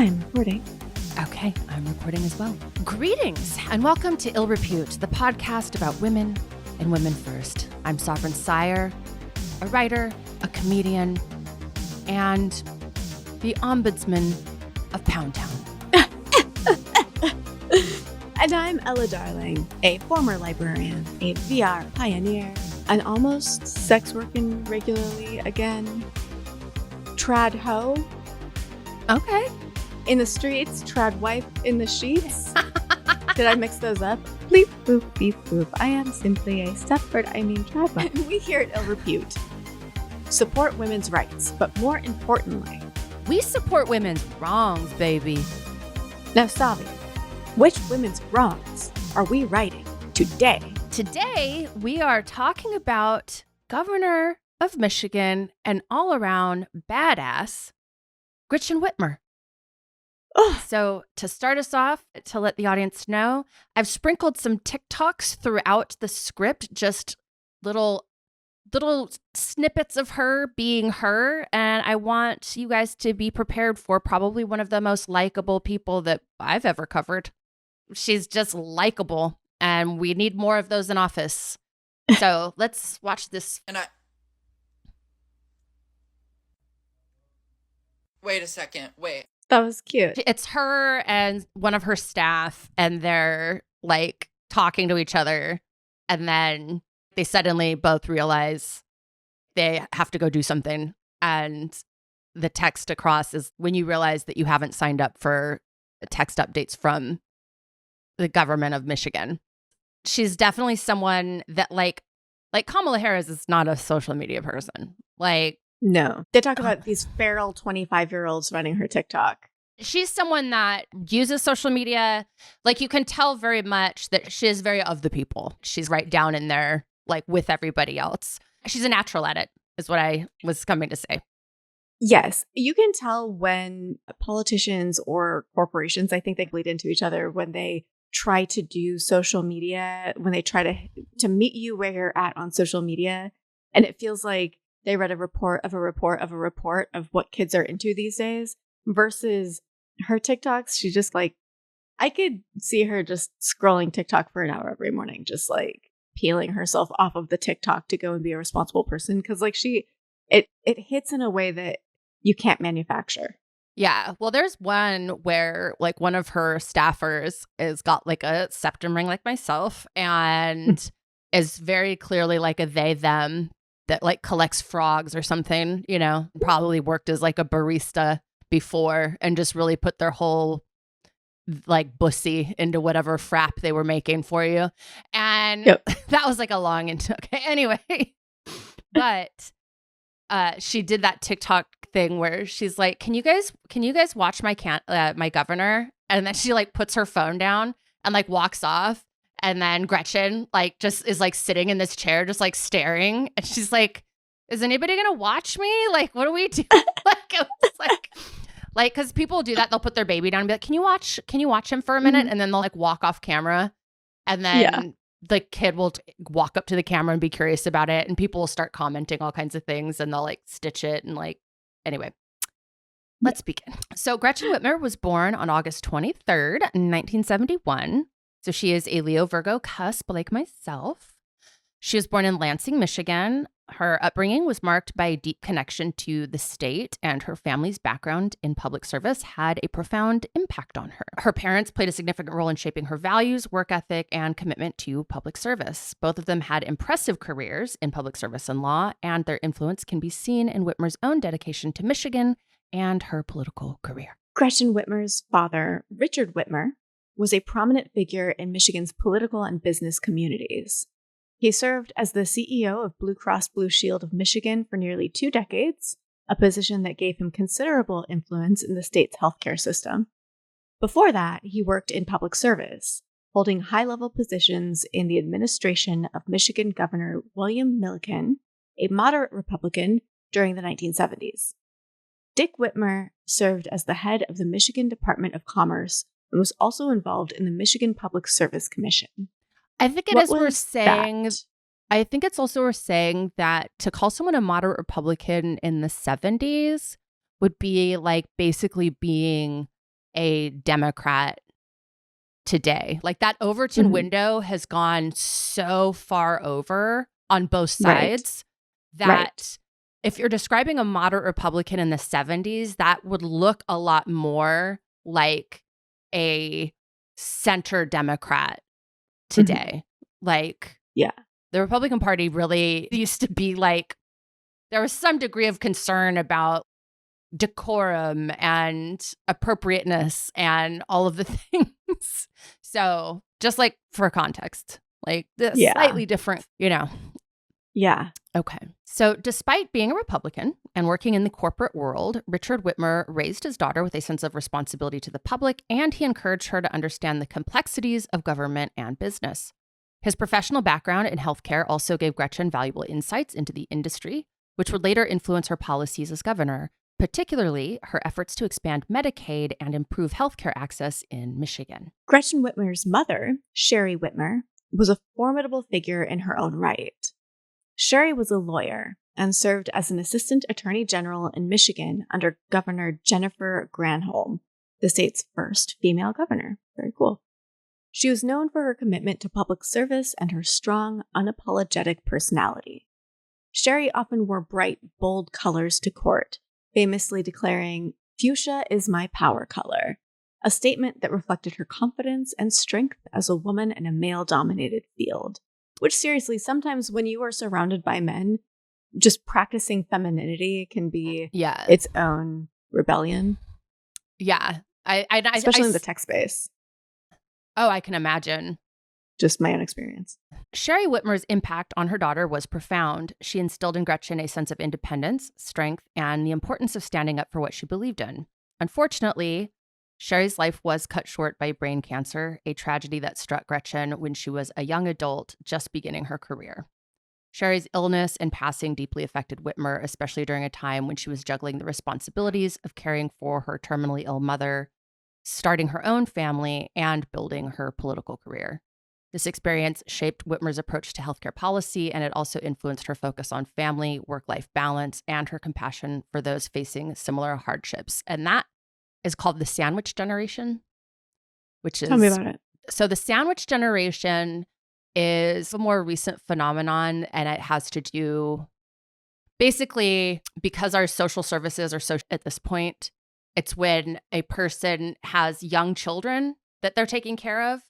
I'm recording. Okay, I'm recording as well. Greetings and welcome to Ill Repute, the podcast about women and women first. I'm Sovereign Syre, a writer, a comedian, and the ombudsman of Pound Town. And I'm Ella Darling, a former librarian, a VR pioneer, an almost sex working regularly again, trad hoe. Okay. In the streets, trad wife in the sheets. Did I mix those up? Bleep, boop, beep, boop. I am simply a trad wife. We here at Ill Repute support women's rights, but more importantly, We support women's wrongs, baby. now Savi, which women's wrongs are we righting today? Today, we are talking about Governor of Michigan and all-around badass, Gretchen Whitmer. Oh, So to start us off, to let the audience know, I've sprinkled some TikToks throughout the script, just little snippets of her being her. And I want you guys to be prepared for probably one of the most likable people that I've ever covered. She's just likable, and we need more of those in office. So let's watch this. Wait a second. Wait. that was cute. It's her and one of her staff, and they're like talking to each other. And then they suddenly both realize they have to go do something. And the text across is when you realize that you haven't signed up for text updates from the government of Michigan. She's definitely someone that like Kamala Harris is not a social media person. Like, No. They talk about these feral 25-year-olds running her TikTok. she's someone that uses social media. Like, you can tell very much that she is very of the people. She's right down in there, like, with everybody else. She's a natural at it, is what I was coming to say. Yes, you can tell when politicians or corporations, I think they bleed into each other when they try to do social media, when they try to meet you where you're at on social media. And it feels like they read a report of a report of a report of what kids are into these days versus her TikToks. She just like, I could see her just scrolling TikTok for an hour every morning, just like peeling herself off of the TikTok to go and be a responsible person. Cause like it hits in a way that you can't manufacture. Yeah. Well, there's one where like one of her staffers is got like a septum ring like myself and is very clearly like a they, them that like collects frogs or something, you know, probably worked as like a barista before and just really put their whole like bussy into whatever frap they were making for you. And Yep. that was like a long okay. Anyway, but she did that TikTok thing where she's like, can you guys watch my governor? And then she like puts her phone down and like walks off. And then Gretchen like just is like sitting in this chair, just like staring. And she's like, is anybody going to watch me? Like, what do we do? Like, it was like, cause people do that. They'll put their baby down and be like, can you watch him for a minute? Mhm. And then they'll like walk off camera. And then Yeah. the kid will walk up to the camera and be curious about it. And people will start commenting all kinds of things and they'll like stitch it. And like, anyway, let's begin. So Gretchen Whitmer was born on August 23rd, 1971. So she is a Leo Virgo cusp like myself. She was born in Lansing, Michigan. Her upbringing was marked by a deep connection to the state, and her family's background in public service had a profound impact on her. Her parents played a significant role in shaping her values, work ethic, and commitment to public service. Both of them had impressive careers in public service and law, and their influence can be seen in Whitmer's own dedication to Michigan and her political career. Gretchen Whitmer's father, Richard Whitmer, was a prominent figure in Michigan's political and business communities. He served as the CEO of Blue Cross Blue Shield of Michigan for nearly 2 decades, a position that gave him considerable influence in the state's healthcare system. Before that, he worked in public service, holding high-level positions in the administration of Michigan Governor Milliken, a moderate Republican, during the 1970s. Dick Whitmer served as the head of the Michigan Department of Commerce and was also involved in the Michigan Public Service Commission. I think it What is worth was saying. that? I think it's also worth saying that to call someone a moderate Republican in the 70s would be like basically being a Democrat today. Like that Overton window has gone so far over on both sides that if you're describing a moderate Republican in the 70s, that would look a lot more like a center Democrat today. Like, the Republican Party really used to be like, there was some degree of concern about decorum and appropriateness and all of the things. So just like for context, like slightly different, Yeah. Okay. So despite being a Republican and working in the corporate world, Richard Whitmer raised his daughter with a sense of responsibility to the public, and he encouraged her to understand the complexities of government and business. His professional background in healthcare also gave Gretchen valuable insights into the industry, which would later influence her policies as governor, particularly her efforts to expand Medicaid and improve healthcare access in Michigan. Gretchen Whitmer's mother, Syre Whitmer, was a formidable figure in her own right. Syre was a lawyer and served as an assistant attorney general in Michigan under Governor Jennifer Granholm, the state's first female governor. Very cool. She was known for her commitment to public service and her strong, unapologetic personality. Syre often wore bright, bold colors to court, famously declaring, "Fuchsia is my power color," a statement that reflected her confidence and strength as a woman in a male-dominated field. Which, seriously, sometimes when you are surrounded by men, just practicing femininity can be its own rebellion. Yeah. Especially in the tech space. Oh, I can imagine. Just my own experience. Syre Whitmer's impact on her daughter was profound. She instilled in Gretchen a sense of independence, strength, and the importance of standing up for what she believed in. Unfortunately, Syre's life was cut short by brain cancer, a tragedy that struck Gretchen when she was a young adult just beginning her career. Syre's illness and passing deeply affected Whitmer, especially during a time when she was juggling the responsibilities of caring for her terminally ill mother, starting her own family, and building her political career. This experience shaped Whitmer's approach to healthcare policy, and it also influenced her focus on family, work-life balance, and her compassion for those facing similar hardships. And that is called the sandwich generation, which is... Tell me about it. So the sandwich generation is a more recent phenomenon, and it has to do basically because our social services are so at this point, it's when a person has young children that they're taking care of,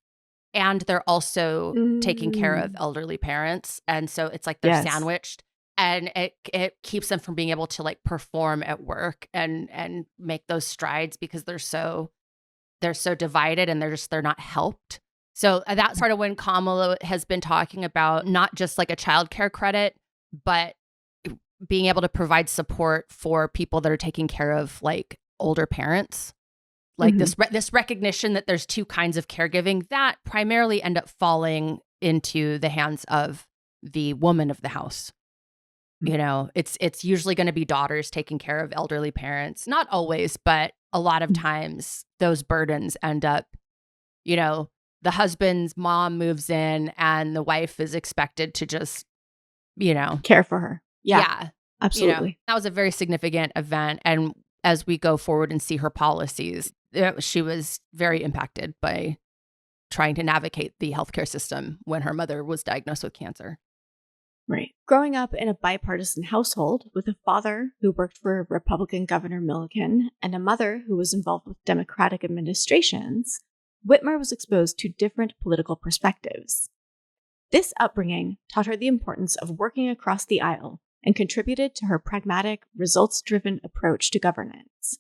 and they're also taking care of elderly parents. And so it's like they're sandwiched. And it keeps them from being able to like perform at work and make those strides because they're so divided and they're not helped. So that's sort of when Kamala has been talking about not just like a childcare credit, but being able to provide support for people that are taking care of like older parents. Like this recognition that there's two kinds of caregiving that primarily end up falling into the hands of the woman of the house. You know, it's usually going to be daughters taking care of elderly parents. Not always, but a lot of times those burdens end up, you know, the husband's mom moves in and the wife is expected to just, you know, care for her. Yeah, absolutely. You know, that was a very significant event. And as we go forward and see her policies, she was very impacted by trying to navigate the healthcare system when her mother was diagnosed with cancer. Right. Growing up in a bipartisan household with a father who worked for Republican Governor Milliken and a mother who was involved with Democratic administrations, Whitmer was exposed to different political perspectives. This upbringing taught her the importance of working across the aisle and contributed to her pragmatic, results-driven approach to governance.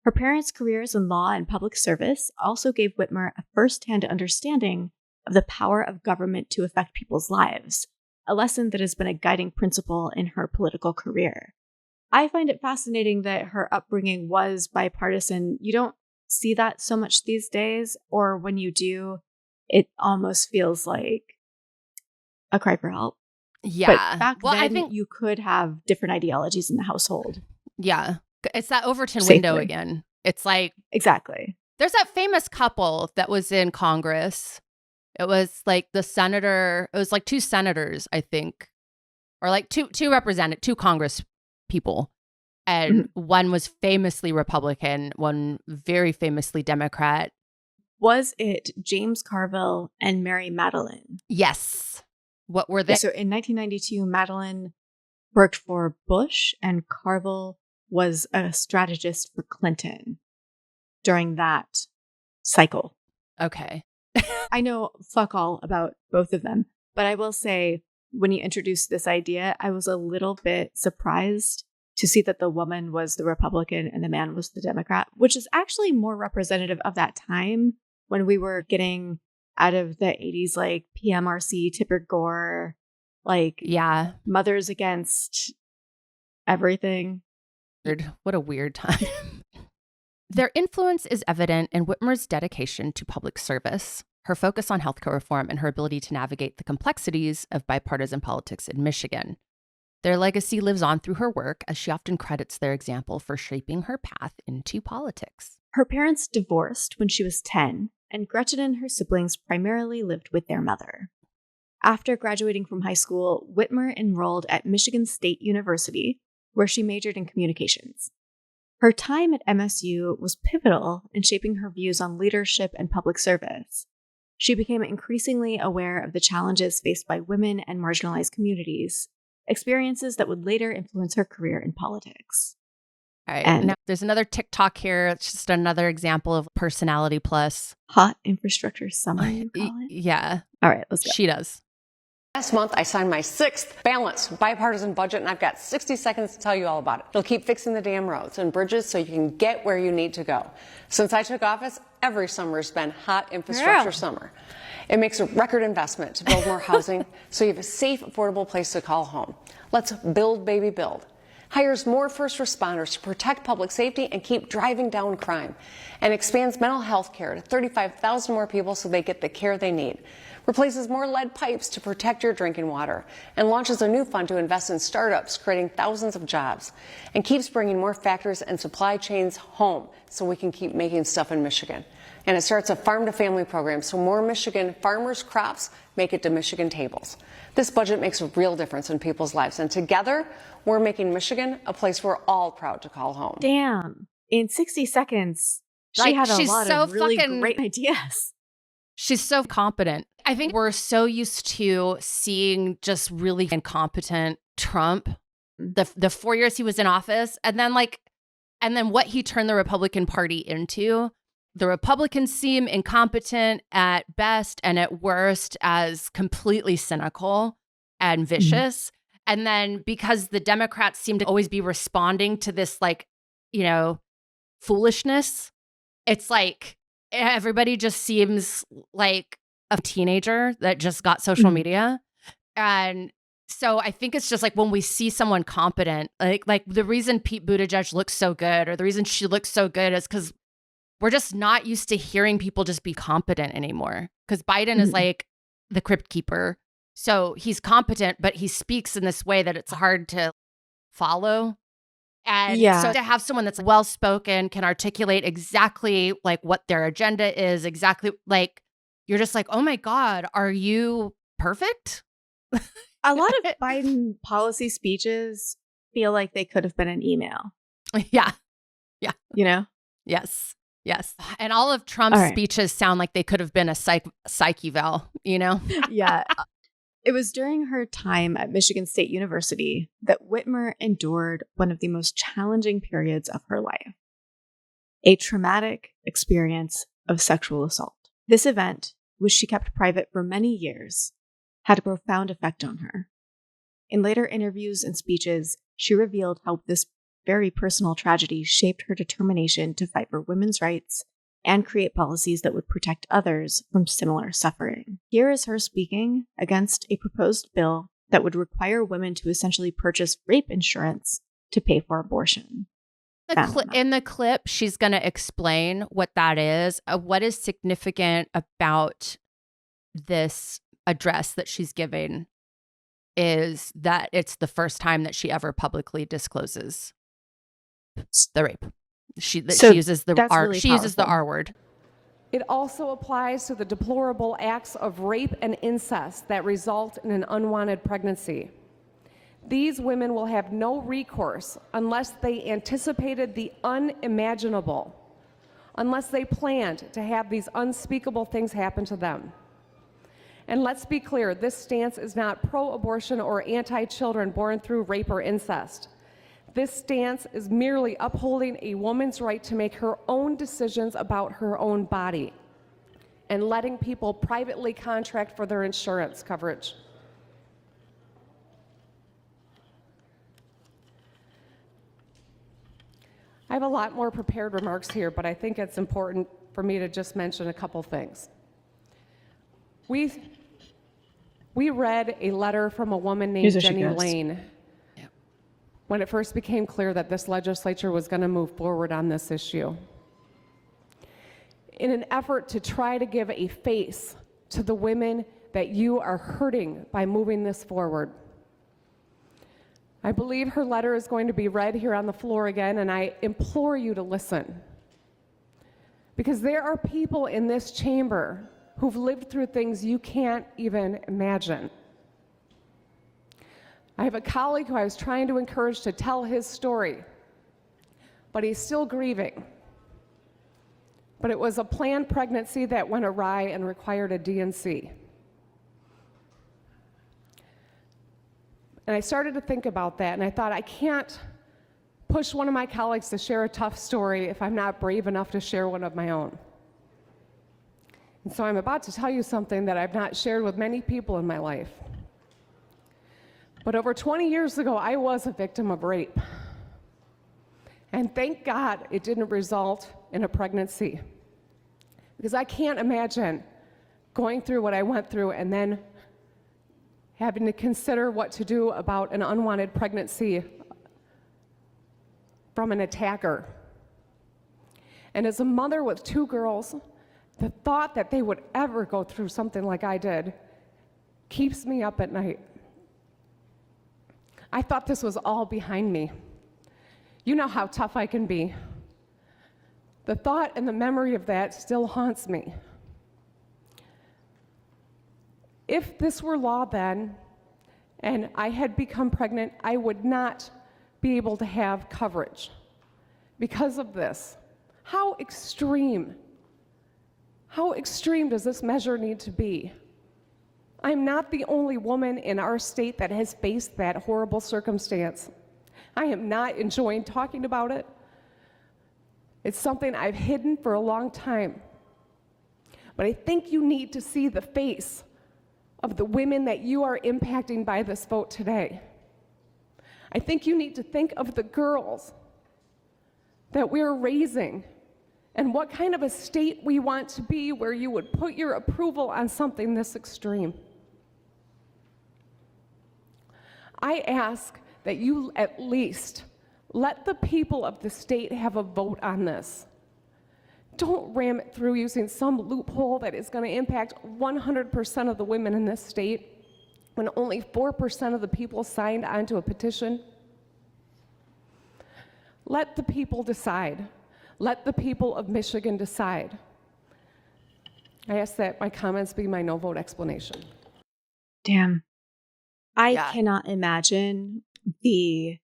Her parents' careers in law and public service also gave Whitmer a first-hand understanding of the power of government to affect people's lives, a lesson that has been a guiding principle in her political career. I find it fascinating that her upbringing was bipartisan. You don't see that so much these days, or when you do, it almost feels like a cry for help. Yeah. But back then, I think you could have different ideologies in the household. Yeah. It's that Overton window again. It's like... Exactly. There's that famous couple that was in Congress. It was like the senator, it was like two senators, I think, or like two Congress people. And one was famously Republican, one very famously Democrat. Was it James Carville and Mary Madeline? Yes. What were they? So in 1992, Madeline worked for Bush and Carville was a strategist for Clinton during that cycle. Okay. I know fuck all about both of them, but I will say when you introduced this idea, I was a little bit surprised to see that the woman was the Republican and the man was the Democrat, which is actually more representative of that time when we were getting out of the 80s, like PMRC, Tipper Gore, like Mothers Against Everything. What a weird time. Their influence is evident in Whitmer's dedication to public service, her focus on healthcare reform, and her ability to navigate the complexities of bipartisan politics in Michigan. Their legacy lives on through her work, as she often credits their example for shaping her path into politics. Her parents divorced when she was 10, and Gretchen and her siblings primarily lived with their mother. After graduating from high school, Whitmer enrolled at Michigan State University, where she majored in communications. Her time at MSU was pivotal in shaping her views on leadership and public service. She became increasingly aware of the challenges faced by women and marginalized communities, experiences that would later influence her career in politics. All right. And now there's another TikTok here. It's just another example of personality plus. Hot infrastructure summer, you call it? Yeah. All right, let's go. She does. Last month, I signed my 6th balanced bipartisan budget, and I've got 60 seconds to tell you all about it. It'll keep fixing the damn roads and bridges so you can get where you need to go. Since I took office, every summer has been hot infrastructure summer. It makes a record investment to build more housing so you have a safe, affordable place to call home. Let's build, baby, build. Hires more first responders to protect public safety and keep driving down crime, and expands mental health care to 35,000 more people so they get the care they need. Replaces more lead pipes to protect your drinking water, and launches a new fund to invest in startups, creating thousands of jobs, and keeps bringing more factories and supply chains home so we can keep making stuff in Michigan. And it starts a farm-to-family program so more Michigan farmers' crops make it to Michigan tables. This budget makes a real difference in people's lives, and together, we're making Michigan a place we're all proud to call home. Damn. In 60 seconds, she had a lot of really great ideas. She's so competent. I think we're so used to seeing just really incompetent Trump, the 4 years he was in office, and then what he turned the Republican Party into. The Republicans seem incompetent at best and at worst as completely cynical and vicious. And then because the Democrats seem to always be responding to this, foolishness, it's like everybody just seems like a teenager that just got social media. And so I think it's just like when we see someone competent, like the reason Pete Buttigieg looks so good, or the reason she looks so good, is because we're just not used to hearing people just be competent anymore. Because Biden is like the crypt keeper. So he's competent, but he speaks in this way that it's hard to follow. And so to have someone that's well-spoken, can articulate exactly like what their agenda is, exactly like, you're just like, oh my God, are you perfect? A lot of Biden policy speeches feel like they could have been an email. Yeah. You know? Yes. And all of Trump's speeches sound like they could have been a psych eval, you know? Yeah. It was during her time at Michigan State University that Whitmer endured one of the most challenging periods of her life, a traumatic experience of sexual assault. This event, which she kept private for many years, had a profound effect on her. In later interviews and speeches, she revealed how this very personal tragedy shaped her determination to fight for women's rights and create policies that would protect others from similar suffering. Here is her speaking against a proposed bill that would require women to essentially purchase rape insurance to pay for abortion. In the clip, she's going to explain what that is. What is significant about this address that she's giving is that it's the first time that she ever publicly discloses the rape. She uses the R. Really uses the R word. It also applies to the deplorable acts of rape and incest that result in an unwanted pregnancy. These women will have no recourse unless they anticipated the unimaginable, unless they planned to have these unspeakable things happen to them. And let's be clear, this stance is not pro-abortion or anti-children born through rape or incest. This stance is merely upholding a woman's right to make her own decisions about her own body and letting people privately contract for their insurance coverage. I have a lot more prepared remarks here, but I think it's important for me to just mention a couple things. We read a letter from a woman named Jenny Lane when it first became clear that this legislature was going to move forward on this issue. In an effort to try to give a face to the women that you are hurting by moving this forward. I believe her letter is going to be read here on the floor again, and I implore you to listen. Because there are people in this chamber who've lived through things you can't even imagine. I have a colleague who I was trying to encourage to tell his story, but he's still grieving. But it was a planned pregnancy that went awry and required a D&C. And I started to think about that, and I thought, I can't push one of my colleagues to share a tough story if I'm not brave enough to share one of my own. And so I'm about to tell you something that I've not shared with many people in my life. But over 20 years ago, I was a victim of rape. And thank God it didn't result in a pregnancy. Because I can't imagine going through what I went through and then having to consider what to do about an unwanted pregnancy from an attacker. And as a mother with 2 girls, the thought that they would ever go through something like I did keeps me up at night. I thought this was all behind me. You know how tough I can be. The thought and the memory of that still haunts me. If this were law then, and I had become pregnant, I would not be able to have coverage because of this. How extreme does this measure need to be? I'm not the only woman in our state that has faced that horrible circumstance. I am not enjoying talking about it. It's something I've hidden for a long time. But I think you need to see the face of the women that you are impacting by this vote today. I think you need to think of the girls that we're raising and what kind of a state we want to be where you would put your approval on something this extreme. I ask that you at least let the people of the state have a vote on this. Don't ram it through using some loophole that is going to impact 100% of the women in this state when only 4% of the people signed onto a petition. Let the people decide. Let the people of Michigan decide. I ask that my comments be my no vote explanation. Damn. I cannot imagine the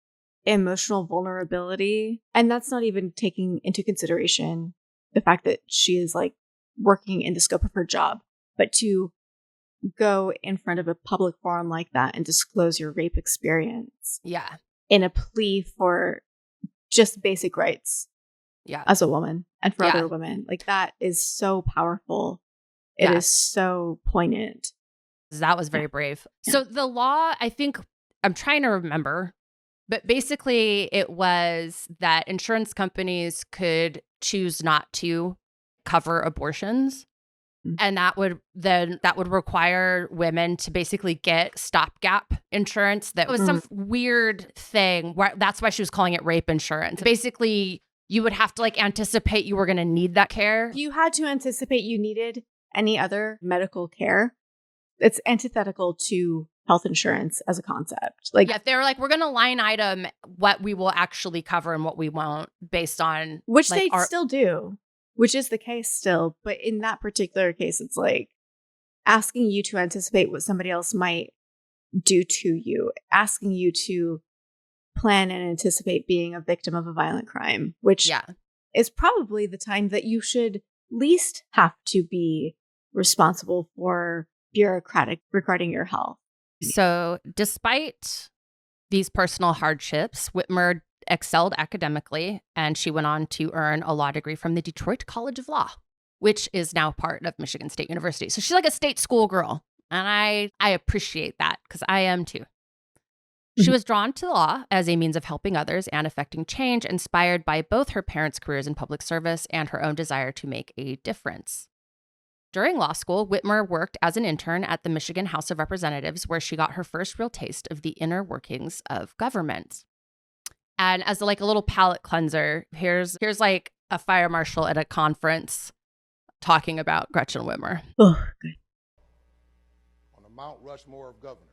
emotional vulnerability. And that's not even taking into consideration the fact that she is like working in the scope of her job. But to go in front of a public forum like that and disclose your rape experience. Yeah. In a plea for just basic rights. Yeah. As a woman and for other women. Like that is so powerful. It is so poignant. That was very brave. So the law, I think, I'm trying to remember, but basically it was that insurance companies could choose not to cover abortions. And that would require women to basically get stopgap insurance. That was some weird thing. That's why she was calling it rape insurance. Basically, you would have to like anticipate you were going to need that care. If you had to anticipate you needed any other medical care, it's antithetical to health insurance as a concept. Like, they were like, we're going to line item what we will actually cover and what we won't based on which like, they still do, which is the case still. But in that particular case, it's like asking you to anticipate what somebody else might do to you, asking you to plan and anticipate being a victim of a violent crime, which is probably the time that you should least have to be responsible for bureaucratic regarding your health. So despite these personal hardships, Whitmer excelled academically, and she went on to earn a law degree from the Detroit College of Law, which is now part of Michigan State University. So she's like a state school girl, and I appreciate that because I am too. She was drawn to law as a means of helping others and affecting change, inspired by both her parents' careers in public service and her own desire to make a difference. During law school, Whitmer worked as an intern at the Michigan House of Representatives, where she got her first real taste of the inner workings of government. And as like a little palate cleanser, here's like a fire marshal at a conference talking about Gretchen Whitmer. Oh, good. On the Mount Rushmore of governors.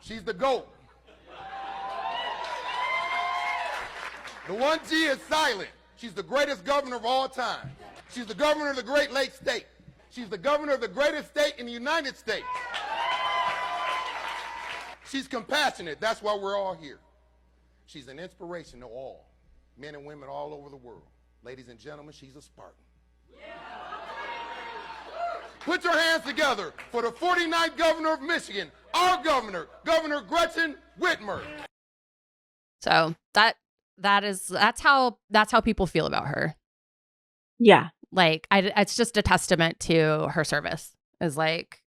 She's the GOAT. The one G is silent. She's the greatest governor of all time. She's the governor of the Great Lakes State. She's the governor of the greatest state in the United States. She's compassionate. That's why we're all here. She's an inspiration to all, men and women all over the world. Ladies and gentlemen, she's a Spartan. Put your hands together for the 49th governor of Michigan, our governor, Governor Gretchen Whitmer. So that's how people feel about her. Yeah. Like it's just a testament to her service. Is like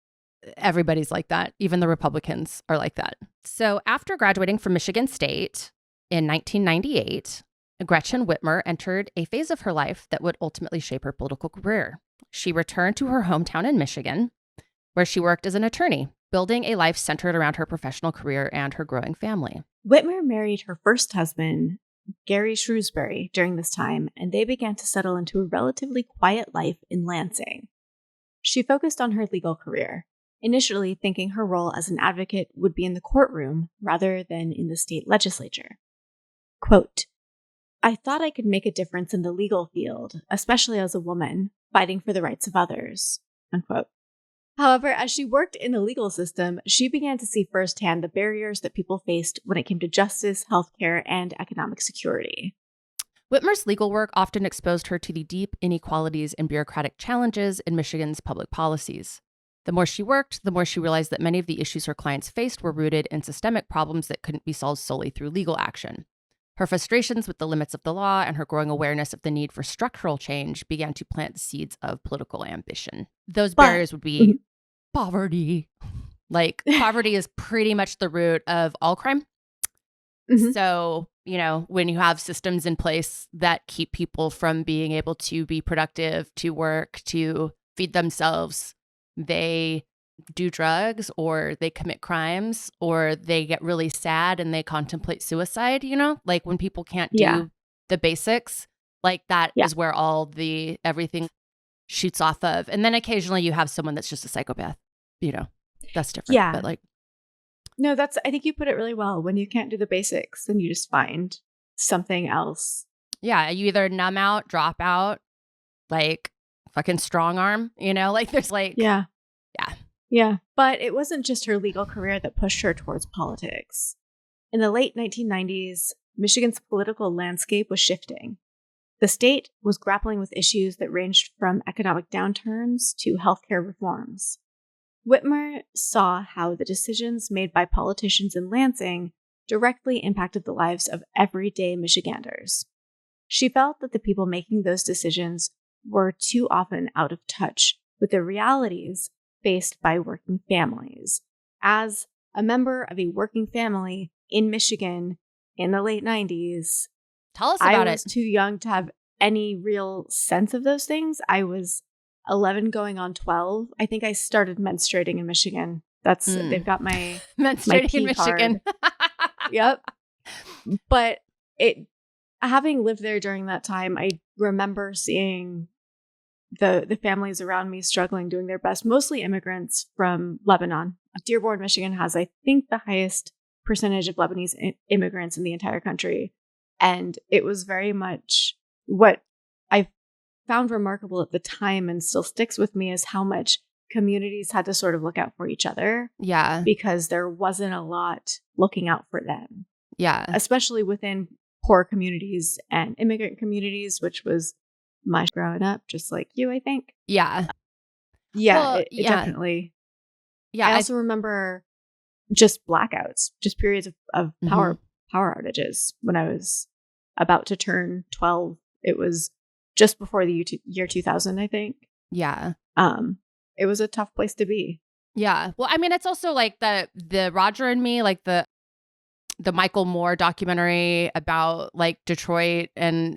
everybody's like that. Even the Republicans are like that. So after graduating from Michigan State in 1998, Gretchen Whitmer entered a phase of her life that would ultimately shape her political career. She returned to her hometown in Michigan, where she worked as an attorney, building a life centered around her professional career and her growing family. Whitmer married her first husband, Gary Shrewsbury, during this time, and they began to settle into a relatively quiet life in Lansing. She focused on her legal career, initially thinking her role as an advocate would be in the courtroom rather than in the state legislature. Quote, "I thought I could make a difference in the legal field, especially as a woman, fighting for the rights of others." Unquote. However, as she worked in the legal system, she began to see firsthand the barriers that people faced when it came to justice, healthcare, and economic security. Whitmer's legal work often exposed her to the deep inequalities and bureaucratic challenges in Michigan's public policies. The more she worked, the more she realized that many of the issues her clients faced were rooted in systemic problems that couldn't be solved solely through legal action. Her frustrations with the limits of the law and her growing awareness of the need for structural change began to plant the seeds of political ambition. Those barriers would be poverty. Like, poverty is pretty much the root of all crime. Mm-hmm. So, when you have systems in place that keep people from being able to be productive, to work, to feed themselves, they do drugs or they commit crimes or they get really sad and they contemplate suicide, like when people can't do the basics, like that is where everything shoots off of. And then occasionally you have someone that's just a psychopath, that's different. Yeah. But no, I think you put it really well. When you can't do the basics, then you just find something else. Yeah. You either numb out, drop out, like fucking strong arm, there's Yeah. Yeah, but it wasn't just her legal career that pushed her towards politics. In the late 1990s, Michigan's political landscape was shifting. The state was grappling with issues that ranged from economic downturns to healthcare reforms. Whitmer saw how the decisions made by politicians in Lansing directly impacted the lives of everyday Michiganders. She felt that the people making those decisions were too often out of touch with the realities faced by working families. As a member of a working family in Michigan in the late 90s, tell us about I was too young to have any real sense of those things. I was 11 going on 12. I think I started menstruating in Michigan. They've got my menstruating in Michigan. Yep. But having lived there during that time, I remember seeing the families around me struggling, doing their best, mostly immigrants from Lebanon. Dearborn, Michigan has, I think, the highest percentage of Lebanese immigrants in the entire country. And it was very much what I found remarkable at the time and still sticks with me is how much communities had to sort of look out for each other Yeah. because there wasn't a lot looking out for them, Yeah. especially within poor communities and immigrant communities, which was my growing up, just like you, I think. Yeah. Yeah, Well, it yeah. definitely. Yeah. I also remember just blackouts, just periods of power outages when I was about to turn 12. It was just before the year 2000, I think. Yeah. It was a tough place to be. Yeah. Well, I mean, it's also like the Roger and Me, like the Michael Moore documentary about like Detroit and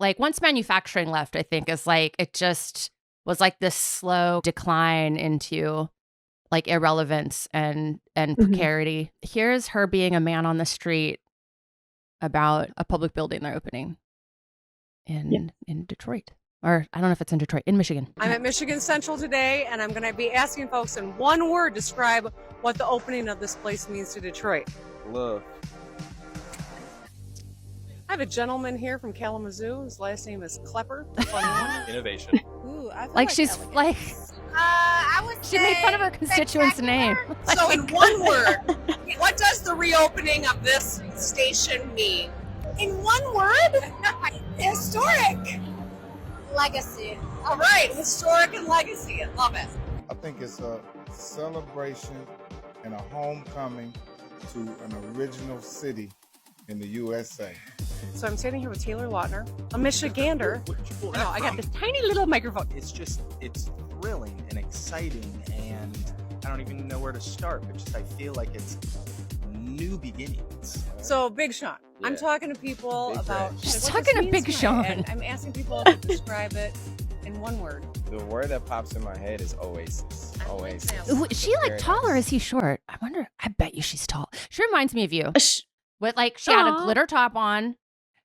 like once manufacturing left, I think is like, it just was like this slow decline into like irrelevance and precarity. Here's her being a man on the street about a public building they're opening in Detroit. Or I don't know if it's in Detroit, in Michigan. I'm at Michigan Central today, and I'm going to be asking folks in one word describe what the opening of this place means to Detroit. Love. I have a gentleman here from Kalamazoo. His last name is Klepper. Funny one. Innovation. Ooh, I feel Like she's elegant. like, I would she made fun of her constituent's name. So in one word, what does the reopening of this station mean? In one word, historic. Legacy. All right, historic and legacy. I love it. I think it's a celebration and a homecoming to an original city in the USA. So I'm standing here with Taylor Lautner, a Michigander. No, I got this tiny little microphone. It's thrilling and exciting, and I don't even know where to start, but just I feel like it's new beginnings. So Big Sean, I'm Yeah. talking to people Big about Gretch. She's what talking this to means Big me, Sean. and I'm asking people to describe it in one word. The word that pops in my head is oasis. Oasis. Ooh, is she like Very tall or nice. is he short? I wonder. I bet you she's tall. She reminds me of you. With like she had a Aw. glitter top on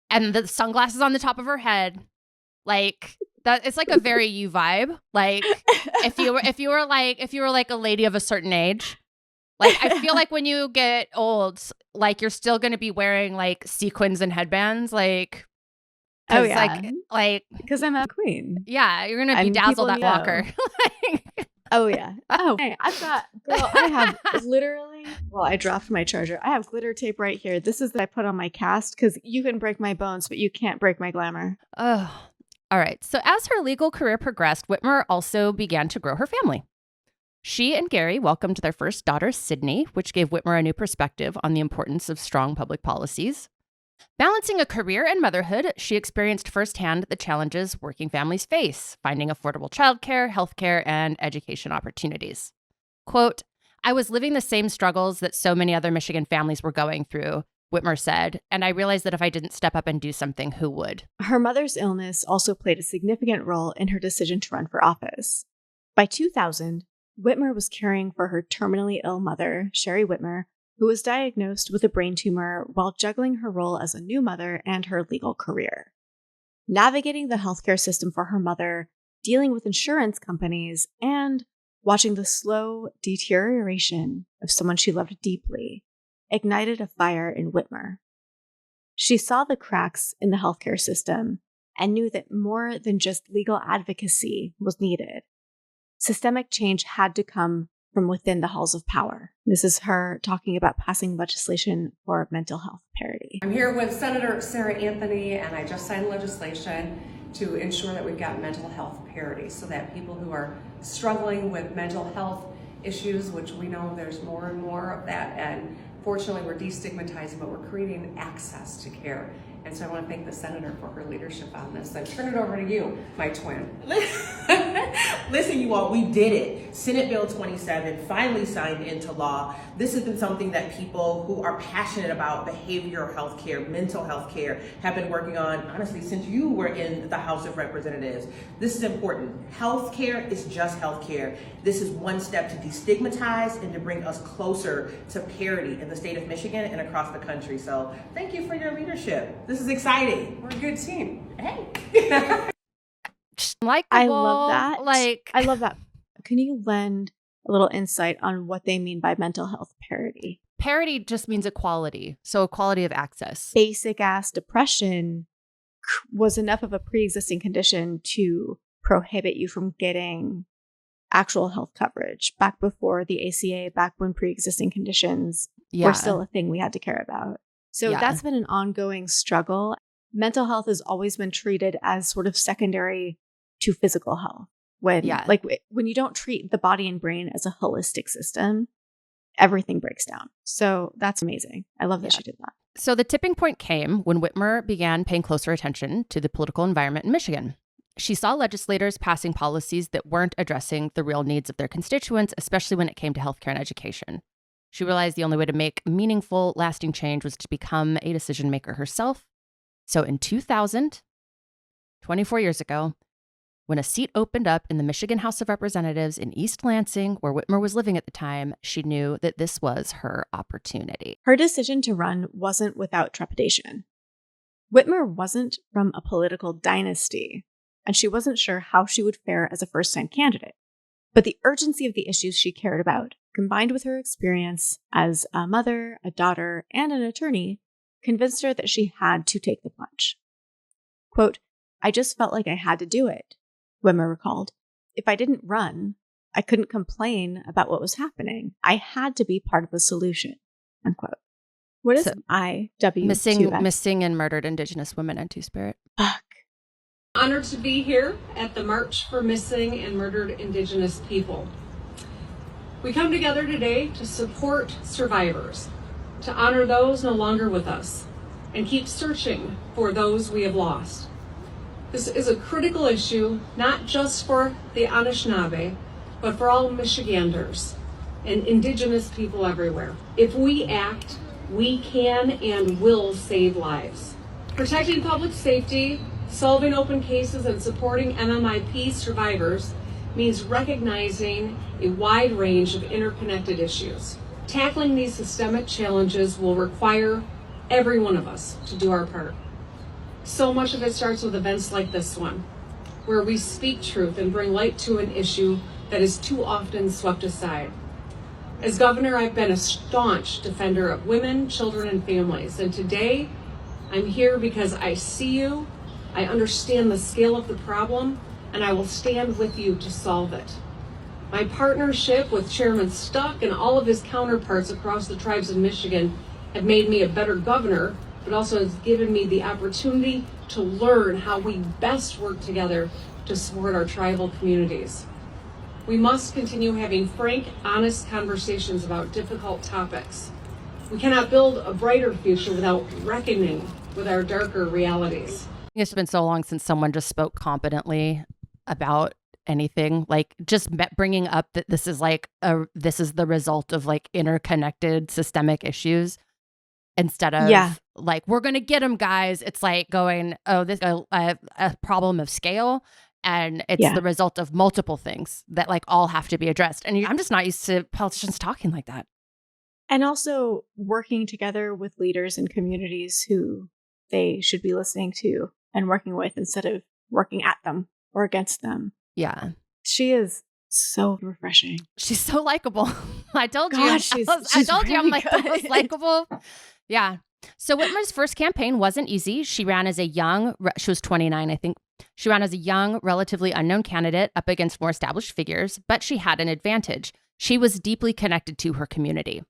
and the sunglasses on the top of her head. Like that, it's like a very you vibe. Like if you were like a lady of a certain age. Like I feel like when you get old, like you're still gonna be wearing like sequins and headbands. Like Oh, 'cause, yeah. like Because I'm a queen. yeah, you're gonna And bedazzle people that know. walker. Oh, yeah. Oh, hey, I have literally, well, I dropped my charger. I have glitter tape right here. This is that I put on my cast because you can break my bones, but you can't break my glamour. Oh, all right. So as her legal career progressed, Whitmer also began to grow her family. She and Gary welcomed their first daughter, Sydney, which gave Whitmer a new perspective on the importance of strong public policies. Balancing a career and motherhood, she experienced firsthand the challenges working families face, finding affordable childcare, healthcare, and education opportunities. Quote, I was living the same struggles that so many other Michigan families were going through, Whitmer said, and I realized that if I didn't step up and do something, who would? Her mother's illness also played a significant role in her decision to run for office. By 2000, Whitmer was caring for her terminally ill mother, Syre Whitmer, who was diagnosed with a brain tumor while juggling her role as a new mother and her legal career. Navigating the healthcare system for her mother, dealing with insurance companies, and watching the slow deterioration of someone she loved deeply ignited a fire in Whitmer. She saw the cracks in the healthcare system and knew that more than just legal advocacy was needed. Systemic change had to come from within the halls of power. This is her talking about passing legislation for mental health parity. I'm here with Senator Sarah Anthony, and I just signed legislation to ensure that we've got mental health parity so that people who are struggling with mental health issues, which we know there's more and more of that, and fortunately we're destigmatizing, but we're creating access to care. And so I want to thank the Senator for her leadership on this. I turn it over to you, my twin. Listen, you all, we did it. Senate Bill 27 finally signed into law. This has been something that people who are passionate about behavioral health care, mental health care, have been working on, honestly, since you were in the House of Representatives. This is important. Health care is just health care. This is one step to destigmatize and to bring us closer to parity in the state of Michigan and across the country. So thank you for your leadership. This is exciting. We're a good team. Hey. Like I love that. Like I love that. Can you lend a little insight on what they mean by mental health parity? parity just means equality. So equality of access. Basic ass depression was enough of a pre-existing condition to prohibit you from getting actual health coverage back before the ACA, back when pre-existing conditions were still a thing we had to care about. So that's been an ongoing struggle. Mental health has always been treated as sort of secondary to physical health. When you don't treat the body and brain as a holistic system, everything breaks down. So that's amazing. I love that she did that. So the tipping point came when Whitmer began paying closer attention to the political environment in Michigan. She saw legislators passing policies that weren't addressing the real needs of their constituents, especially when it came to healthcare and education. She realized the only way to make meaningful, lasting change was to become a decision maker herself. So in 2000, 24 years ago, when a seat opened up in the Michigan House of Representatives in East Lansing, where Whitmer was living at the time, she knew that this was her opportunity. Her decision to run wasn't without trepidation. Whitmer wasn't from a political dynasty, and she wasn't sure how she would fare as a first-time candidate. But the urgency of the issues she cared about, combined with her experience as a mother, a daughter, and an attorney, convinced her that she had to take the plunge. Quote, "I just felt like I had to do it," Whitmer recalled. "If I didn't run, I couldn't complain about what was happening. I had to be part of the solution." Unquote. What is IWTS? Missing and murdered Indigenous women and Two-Spirit. Fuck. Honored to be here at the March for Missing and Murdered Indigenous People. We come together today to support survivors, to honor those no longer with us, and keep searching for those we have lost. This is a critical issue, not just for the Anishinaabe, but for all Michiganders and Indigenous people everywhere. If we act, we can and will save lives. Protecting public safety, solving open cases, and supporting MMIP survivors means recognizing a wide range of interconnected issues. Tackling these systemic challenges will require every one of us to do our part. So much of it starts with events like this one, where we speak truth and bring light to an issue that is too often swept aside. As governor, I've been a staunch defender of women, children, and families, and today I'm here because I see you, I understand the scale of the problem, and I will stand with you to solve it. My partnership with Chairman Stuck and all of his counterparts across the tribes of Michigan have made me a better governor, but also has given me the opportunity to learn how we best work together to support our tribal communities. We must continue having frank, honest conversations about difficult topics. We cannot build a brighter future without reckoning with our darker realities. It's been so long since someone just spoke competently about anything, like just bringing up that this is the result of like interconnected systemic issues instead of like, we're going to get them, guys. It's like going, oh, this a problem of scale. And it's the result of multiple things that like all have to be addressed. And I'm just not used to politicians talking like that. And also working together with leaders and communities who they should be listening to and working with instead of working at them or against them. Yeah. She is so refreshing. She's so likable. I told you. I told you I'm like the most likable. Yeah. So Whitmer's first campaign wasn't easy. She ran as she was 29, I think. She ran as a young, relatively unknown candidate up against more established figures, but she had an advantage. She was deeply connected to her community.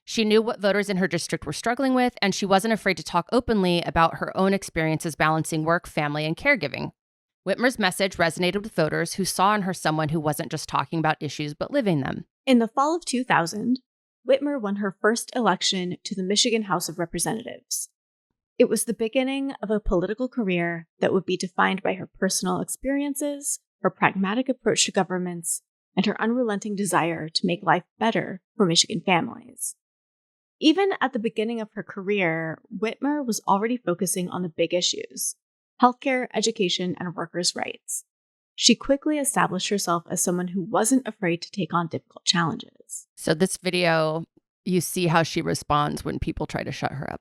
She knew what voters in her district were struggling with, and she wasn't afraid to talk openly about her own experiences balancing work, family, and caregiving. Whitmer's message resonated with voters who saw in her someone who wasn't just talking about issues, but living them. In the fall of 2000, Whitmer won her first election to the Michigan House of Representatives. It was the beginning of a political career that would be defined by her personal experiences, her pragmatic approach to governments, and her unrelenting desire to make life better for Michigan families. Even at the beginning of her career, Whitmer was already focusing on the big issues: healthcare, education, and workers' rights. She quickly established herself as someone who wasn't afraid to take on difficult challenges. So this video, you see how she responds when people try to shut her up.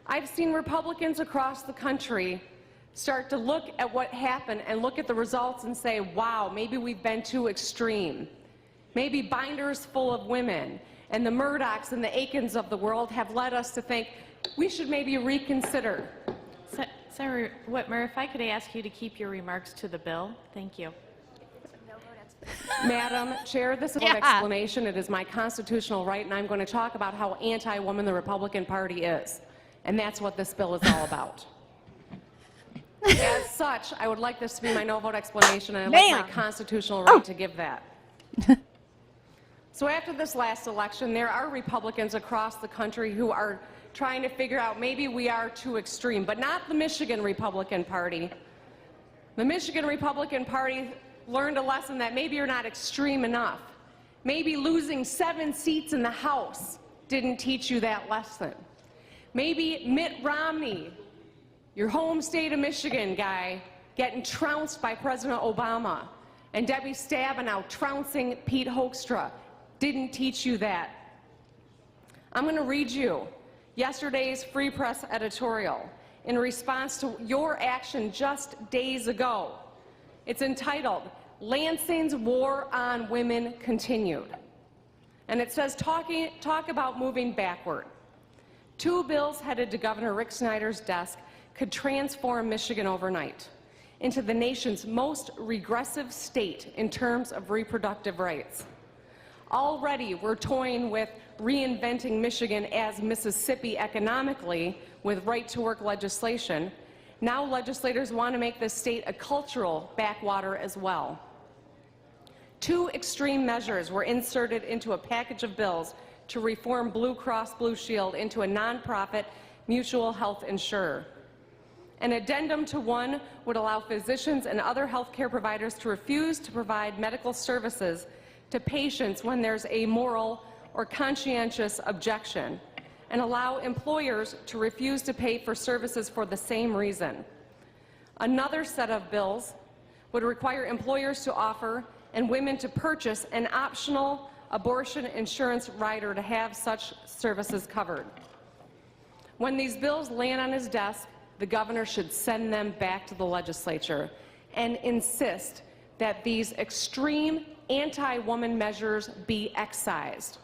I've seen Republicans across the country start to look at what happened and look at the results and say, wow, maybe we've been too extreme. Maybe binders full of women and the Murdochs and the Aikens of the world have led us to think we should maybe reconsider. Senator Whitmer, if I could ask you to keep your remarks to the bill. Thank you. Madam Chair, this is an explanation. It is my constitutional right, and I'm going to talk about how anti-woman the Republican Party is. And that's what this bill is all about. As such, I would like this to be my no vote explanation, and I'd like my constitutional right to give that. So after this last election, there are Republicans across the country who are trying to figure out maybe we are too extreme, but not the Michigan Republican Party. The Michigan Republican Party learned a lesson that maybe you're not extreme enough. Maybe losing 7 seats in the House didn't teach you that lesson. Maybe Mitt Romney, your home state of Michigan guy, getting trounced by President Obama, and Debbie Stabenow trouncing Pete Hoekstra didn't teach you that. I'm going to read you yesterday's Free Press editorial in response to your action just days ago. It's entitled, "Lansing's War on Women Continued." And it says, talk about moving backward. 2 bills headed to Governor Rick Snyder's desk could transform Michigan overnight into the nation's most regressive state in terms of reproductive rights. Already, we're toying with reinventing Michigan as Mississippi economically with right-to-work legislation. Now legislators want to make this state a cultural backwater as well. 2 extreme measures were inserted into a package of bills to reform Blue Cross Blue Shield into a nonprofit mutual health insurer. An addendum to one would allow physicians and other healthcare providers to refuse to provide medical services to patients when there's a moral or conscientious objection, and allow employers to refuse to pay for services for the same reason. Another set of bills would require employers to offer and women to purchase an optional abortion insurance rider to have such services covered. When these bills land on his desk, the governor should send them back to the legislature and insist that these extreme anti-woman measures be excised.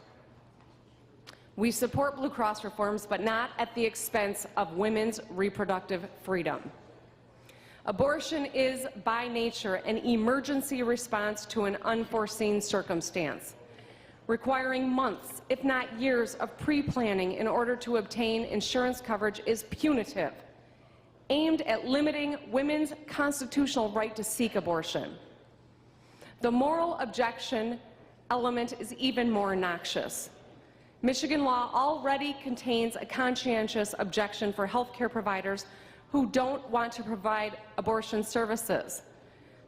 We support Blue Cross reforms, but not at the expense of women's reproductive freedom. Abortion is, by nature, an emergency response to an unforeseen circumstance, requiring months, if not years, of pre-planning in order to obtain insurance coverage is punitive, aimed at limiting women's constitutional right to seek abortion. The moral objection element is even more noxious. Michigan law already contains a conscientious objection for healthcare providers who don't want to provide abortion services.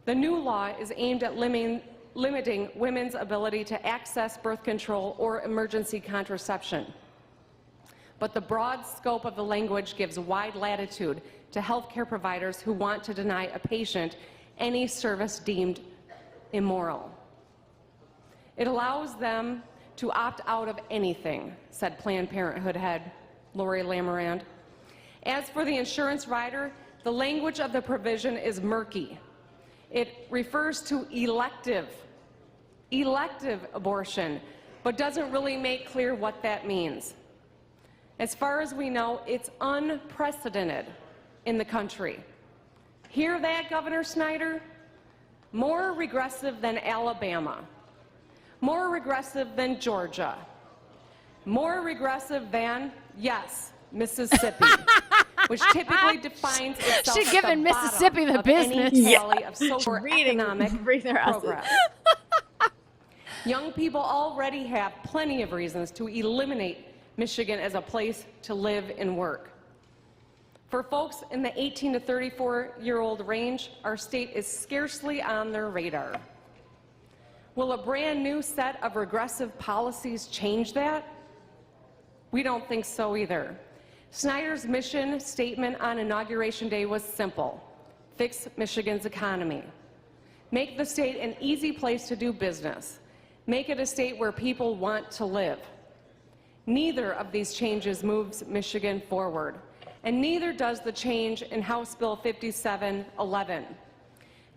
The new law is aimed at limiting women's ability to access birth control or emergency contraception. But the broad scope of the language gives wide latitude to healthcare providers who want to deny a patient any service deemed immoral. It allows them to opt out of anything, said Planned Parenthood head Lori Lamarand. As for the insurance rider, the language of the provision is murky. It refers to elective abortion, but doesn't really make clear what that means. As far as we know, it's unprecedented in the country. Hear that, Governor Snyder? More regressive than Alabama, more regressive than Georgia, more regressive than, yes, Mississippi, which typically defines itself She's giving Mississippi the business. Any tally of social or economic progress. Young people already have plenty of reasons to eliminate Michigan as a place to live and work. For folks in the 18 to 34-year-old range, our state is scarcely on their radar. Will a brand new set of regressive policies change that? We don't think so either. Snyder's mission statement on Inauguration Day was simple: fix Michigan's economy. Make the state an easy place to do business. Make it a state where people want to live. Neither of these changes moves Michigan forward, and neither does the change in House Bill 5711.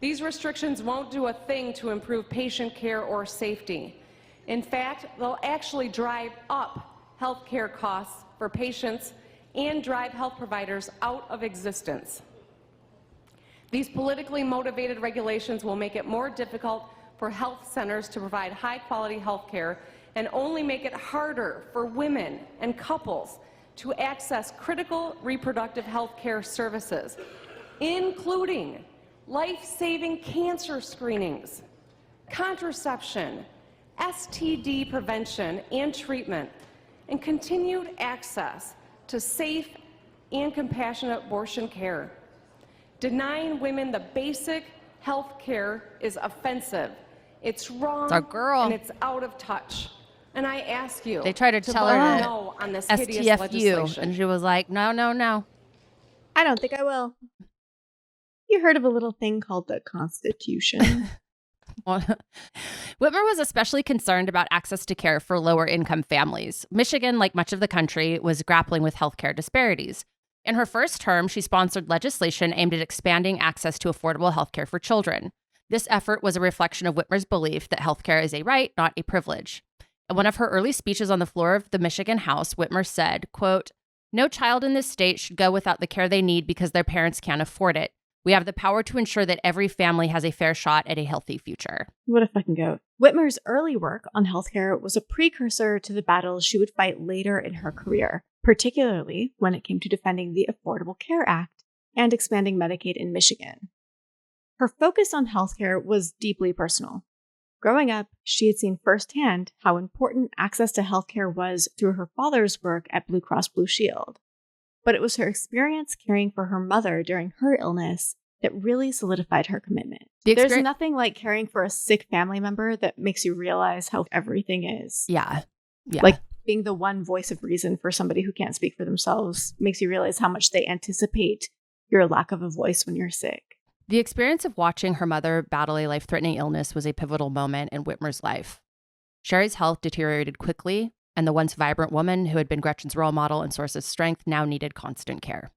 These restrictions won't do a thing to improve patient care or safety. In fact, they'll actually drive up health care costs for patients and drive health providers out of existence. These politically motivated regulations will make it more difficult for health centers to provide high-quality health care and only make it harder for women and couples to access critical reproductive health care services, including life-saving cancer screenings, contraception, STD prevention and treatment, and continued access to safe and compassionate abortion care. Denying women the basic health care is offensive. It's wrong, It's our girl. and it's out of touch. And I ask you, They tried to tell her vote to no on this hideous STFU, legislation. and she was like, no, no, no. I don't think I will. You heard of a little thing called the Constitution? Whitmer was especially concerned about access to care for lower income families. Michigan, like much of the country, was grappling with healthcare disparities. In her first term, she sponsored legislation aimed at expanding access to affordable healthcare for children. This effort was a reflection of Whitmer's belief that healthcare is a right, not a privilege. In one of her early speeches on the floor of the Michigan House, Whitmer said, quote, "No child in this state should go without the care they need because their parents can't afford it. We have the power to ensure that every family has a fair shot at a healthy future." What a fucking goat. Whitmer's early work on healthcare was a precursor to the battles she would fight later in her career, particularly when it came to defending the Affordable Care Act and expanding Medicaid in Michigan. Her focus on healthcare was deeply personal. Growing up, she had seen firsthand how important access to healthcare was through her father's work at Blue Cross Blue Shield. But it was her experience caring for her mother during her illness that really solidified her commitment. There's nothing like caring for a sick family member that makes you realize how everything is. Yeah. Like being the one voice of reason for somebody who can't speak for themselves makes you realize how much they anticipate your lack of a voice when you're sick. The experience of watching her mother battle a life-threatening illness was a pivotal moment in Whitmer's life. Sherry's health deteriorated quickly, and the once vibrant woman who had been Gretchen's role model and source of strength now needed constant care.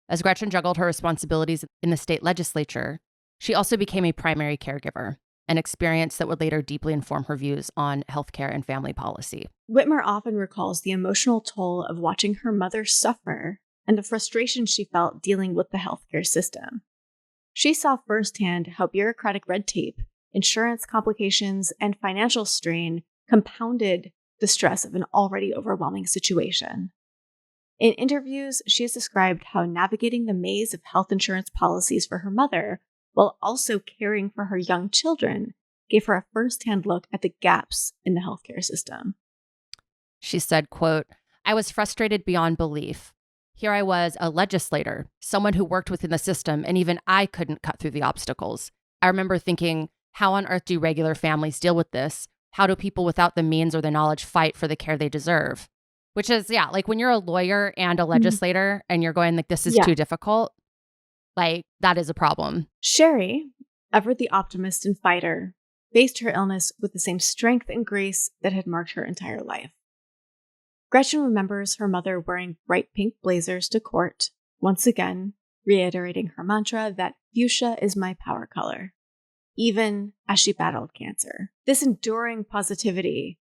As Gretchen juggled her responsibilities in the state legislature, she also became a primary caregiver, an experience that would later deeply inform her views on healthcare and family policy. Whitmer often recalls the emotional toll of watching her mother suffer and the frustration she felt dealing with the healthcare system. She saw firsthand how bureaucratic red tape, insurance complications, and financial strain compounded the stress of an already overwhelming situation. In interviews, she has described how navigating the maze of health insurance policies for her mother, while also caring for her young children, gave her a firsthand look at the gaps in the healthcare system. She said, quote, "I was frustrated beyond belief. Here I was, a legislator, someone who worked within the system, and even I couldn't cut through the obstacles. I remember thinking, how on earth do regular families deal with this? How do people without the means or the knowledge fight for the care they deserve?" Which is, yeah, like when you're a lawyer and a legislator and you're going like, this is too difficult, like that is a problem. Sherry, ever the optimist and fighter, faced her illness with the same strength and grace that had marked her entire life. Gretchen remembers her mother wearing bright pink blazers to court, once again reiterating her mantra that fuchsia is my power color, even as she battled cancer. This enduring positivity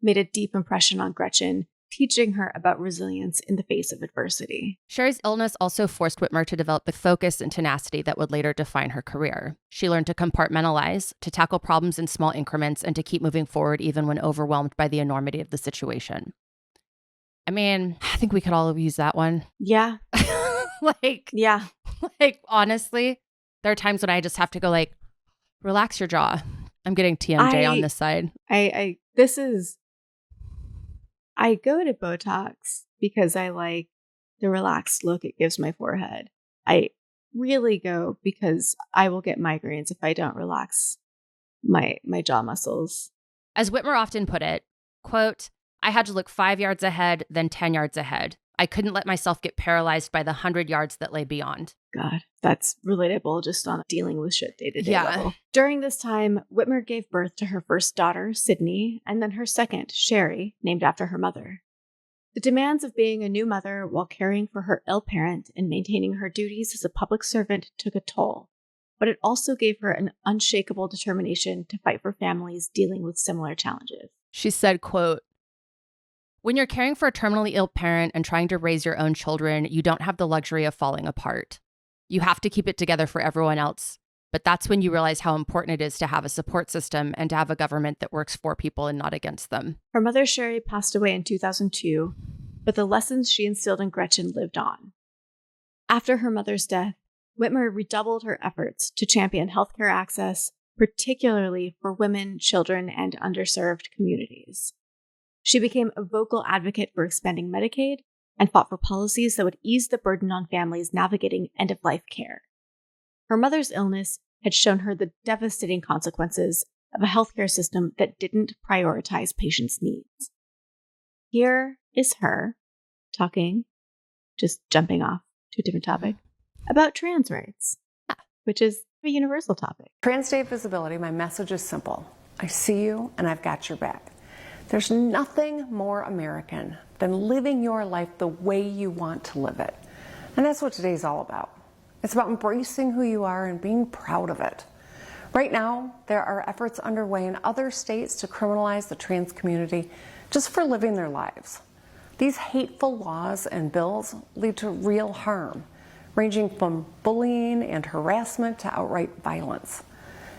made a deep impression on Gretchen, teaching her about resilience in the face of adversity. Sherry's illness also forced Whitmer to develop the focus and tenacity that would later define her career. She learned to compartmentalize, to tackle problems in small increments, and to keep moving forward even when overwhelmed by the enormity of the situation. I mean, I think we could all use that one. Yeah. Yeah. Like, honestly, there are times when I just have to go like, relax your jaw. I'm getting TMJ on this side. I go to Botox because I like the relaxed look it gives my forehead. I really go because I will get migraines if I don't relax my jaw muscles. As Whitmer often put it, quote, "I had to look 5 yards ahead, then 10 yards ahead. I couldn't let myself get paralyzed by the 100 yards that lay beyond." God, that's relatable just on dealing with shit day-to-day Yeah. level. During this time, Whitmer gave birth to her first daughter, Sydney, and then her second, Sherry, named after her mother. The demands of being a new mother while caring for her ill parent and maintaining her duties as a public servant took a toll, but it also gave her an unshakable determination to fight for families dealing with similar challenges. She said, quote, "When you're caring for a terminally ill parent and trying to raise your own children, you don't have the luxury of falling apart. You have to keep it together for everyone else. But that's when you realize how important it is to have a support system and to have a government that works for people and not against them. Her mother, Syre, passed away in 2002, but the lessons she instilled in Gretchen lived on. After her mother's death, Whitmer redoubled her efforts to champion healthcare access, particularly for women, children, and underserved communities. She became a vocal advocate for expanding Medicaid and fought for policies that would ease the burden on families navigating end-of-life care. Her mother's illness had shown her the devastating consequences of a healthcare system that didn't prioritize patients' needs. Here is her talking, just jumping off to a different topic, about trans rights, which is a universal topic. Trans Day Visibility, my message is simple. I see you and I've got your back. There's nothing more American than living your life the way you want to live it. And that's what today's all about. It's about embracing who you are and being proud of it. Right now, there are efforts underway in other states to criminalize the trans community just for living their lives. These hateful laws and bills lead to real harm, ranging from bullying and harassment to outright violence.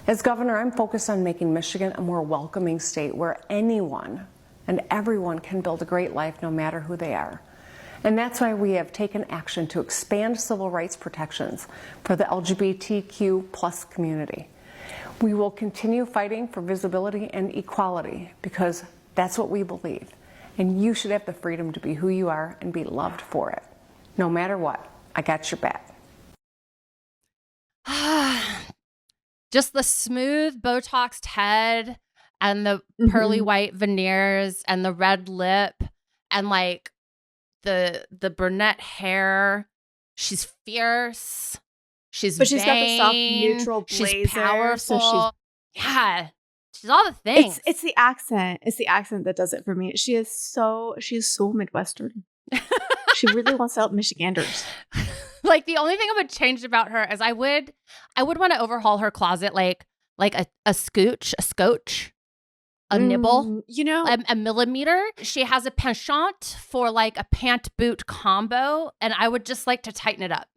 As governor, I'm focused on making Michigan a more welcoming state where anyone and everyone can build a great life no matter who they are. And that's why we have taken action to expand civil rights protections for the LGBTQ plus community. We will continue fighting for visibility and equality because that's what we believe. And you should have the freedom to be who you are and be loved for it. No matter what, I got your back. Just the smooth Botoxed head and the pearly white veneers and the red lip and like the brunette hair. She's fierce. She's but she's vain. got the soft neutral blazer. She's powerful. So she's all the things. It's the accent. It's the accent that does it for me. She is so Midwestern. She really wants to help Michiganders. Like the only thing I would change about her is I would want to overhaul her closet like a scotch. A nibble, a millimeter. She has a penchant for like a pant boot combo, and I would just like to tighten it up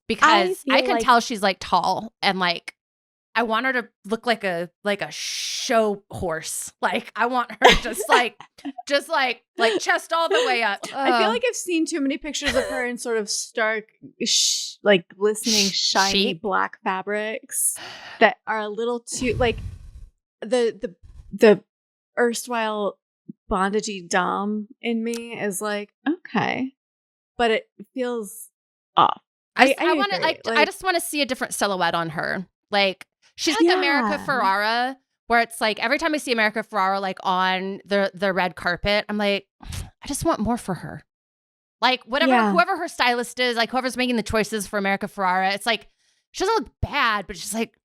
because I can tell she's like tall and like I want her to look like a show horse. Like I want her just like chest all the way up. I feel like I've seen too many pictures of her in sort of stark, like glistening, shiny black fabrics that are a little too like the erstwhile bondagey dom in me is like, okay, but it feels off. I want to I just want to see a different silhouette on her. Like she's like America Ferrara, where it's like every time I see America Ferrara like on the red carpet, I'm like, I just want more for her. Like whoever her stylist is, like whoever's making the choices for America Ferrara, it's like she doesn't look bad, but she's like,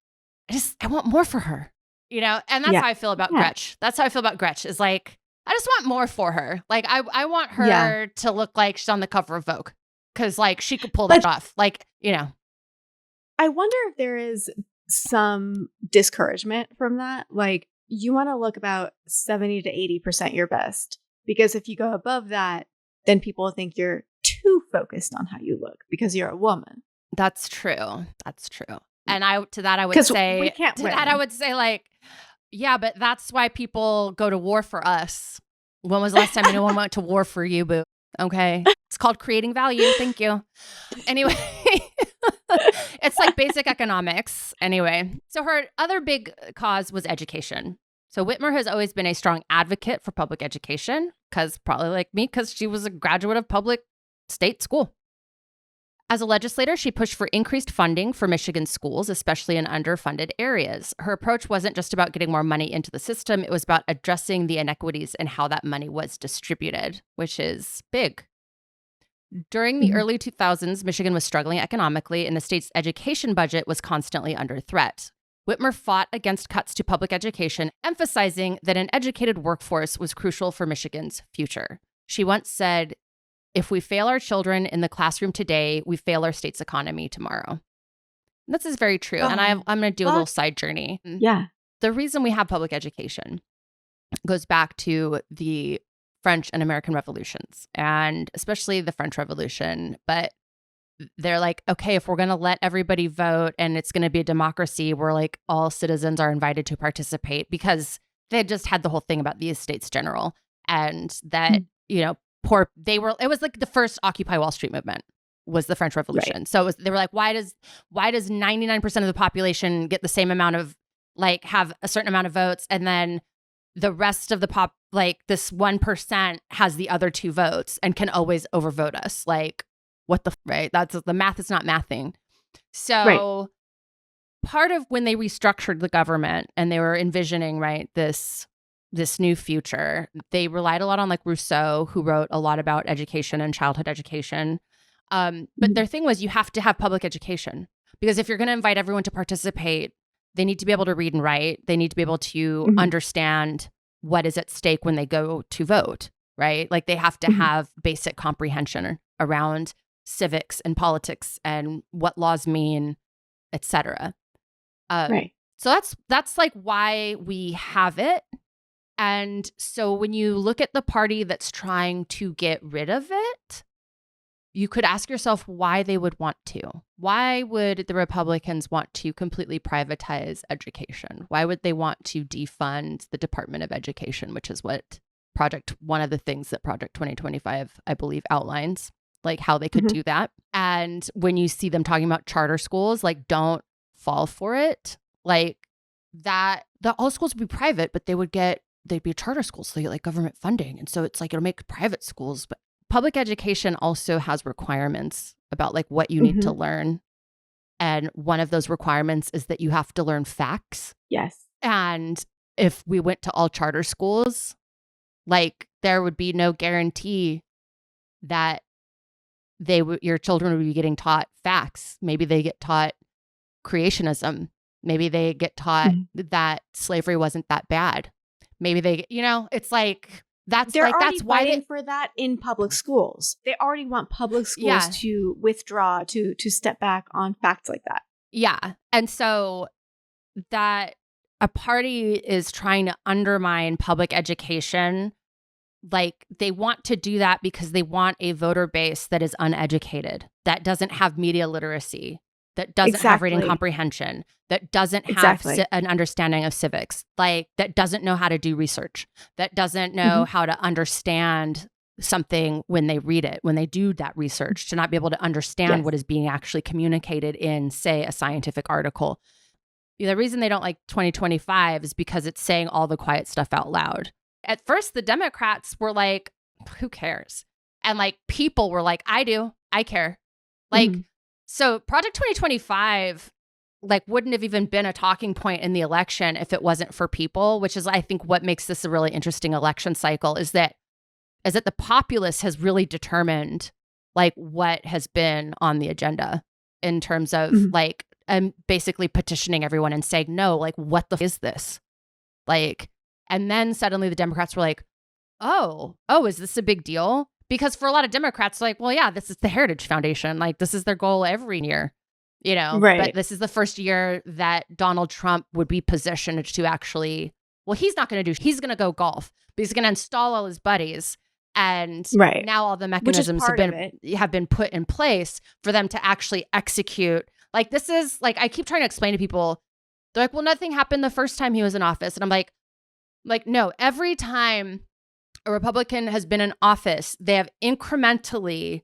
I want more for her. And that's how I feel about Gretch. That's how I feel about Gretch is like, I just want more for her. Like, I want her to look like she's on the cover of Vogue because, like, she could pull that off. Like, I wonder if there is some discouragement from that. Like, you want to look about 70 to 80% your best because if you go above that, then people think you're too focused on how you look because you're a woman. That's true. That's true. And I would say like, yeah, but that's why people go to war for us. When was the last time anyone went to war for you, boo? Okay. It's called creating value. Thank you. Anyway, it's like basic economics. Anyway, so her other big cause was education. So Whitmer has always been a strong advocate for public education probably like me, because she was a graduate of public state school. As a legislator, she pushed for increased funding for Michigan schools, especially in underfunded areas. Her approach wasn't just about getting more money into the system. It was about addressing the inequities in how that money was distributed, which is big. During the early 2000s, Michigan was struggling economically, and the state's education budget was constantly under threat. Whitmer fought against cuts to public education, emphasizing that an educated workforce was crucial for Michigan's future. She once said, "If we fail our children in the classroom today, we fail our state's economy tomorrow." And this is very true. And I'm going to do a little side journey. Yeah. The reason we have public education goes back to the French and American revolutions, and especially the French Revolution, but they're like, okay, if we're going to let everybody vote and it's going to be a democracy, we're like, all citizens are invited to participate, because they just had the whole thing about the Estates General and that, you know, it was like the first Occupy Wall Street movement was the French Revolution. Right. So they were like, why does 99% of the population get the same amount of, like, have a certain amount of votes, and then the rest of the like this 1% has the other 2 votes and can always overvote us? Like, what right? That's the math is not mathing. So part of when they restructured the government and they were envisioning, right, this new future, they relied a lot on like Rousseau, who wrote a lot about education and childhood education. But their thing was, you have to have public education, because if you're going to invite everyone to participate, they need to be able to read and write. They need to be able to understand what is at stake when they go to vote, right? Like they have to have basic comprehension around civics and politics and what laws mean, etc. Right. So that's like why we have it. And so when you look at the party that's trying to get rid of it, you could ask yourself why they would want to. Why would the Republicans want to completely privatize education? Why would they want to defund the Department of Education, which is what one of the things that Project 2025, I believe, outlines, like how they could do that. And when you see them talking about charter schools, like, don't fall for it. Like that, all schools would be private, but they'd be charter schools, so you get like government funding. And so it's like, it'll make private schools, but public education also has requirements about like what you need to learn. And one of those requirements is that you have to learn facts. Yes. And if we went to all charter schools, like there would be no guarantee that your children would be getting taught facts. Maybe they get taught creationism. Maybe they get taught that slavery wasn't that bad. Maybe they, it's like, that's why fighting for that in public schools. They already want public schools to withdraw, to step back on facts like that. Yeah. And so that a party is trying to undermine public education, like they want to do that because they want a voter base that is uneducated, that doesn't have media literacy, that doesn't have reading comprehension, that doesn't have an understanding of civics, like that doesn't know how to do research, that doesn't know how to understand something when they read it, when they do that research, to not be able to understand what is being actually communicated in, say, a scientific article. The reason they don't like 2025 is because it's saying all the quiet stuff out loud. At first, the Democrats were like, who cares? And like people were like, I do. I care. Like, so Project 2025 like wouldn't have even been a talking point in the election if it wasn't for people, which is, I think, what makes this a really interesting election cycle is that the populace has really determined like what has been on the agenda in terms of like basically petitioning everyone and saying, no, like what the is this? Like, and then suddenly the Democrats were like, oh, is this a big deal? Because for a lot of Democrats, like, well, yeah, this is the Heritage Foundation. Like, this is their goal every year, Right. But this is the first year that Donald Trump would be positioned to actually, well, he's not going to he's going to go golf, but he's going to install all his buddies. And now all the mechanisms have been put in place for them to actually execute. Like, this is like, I keep trying to explain to people, they're like, well, nothing happened the first time he was in office. And I'm like, no, every time a Republican has been in office, they have incrementally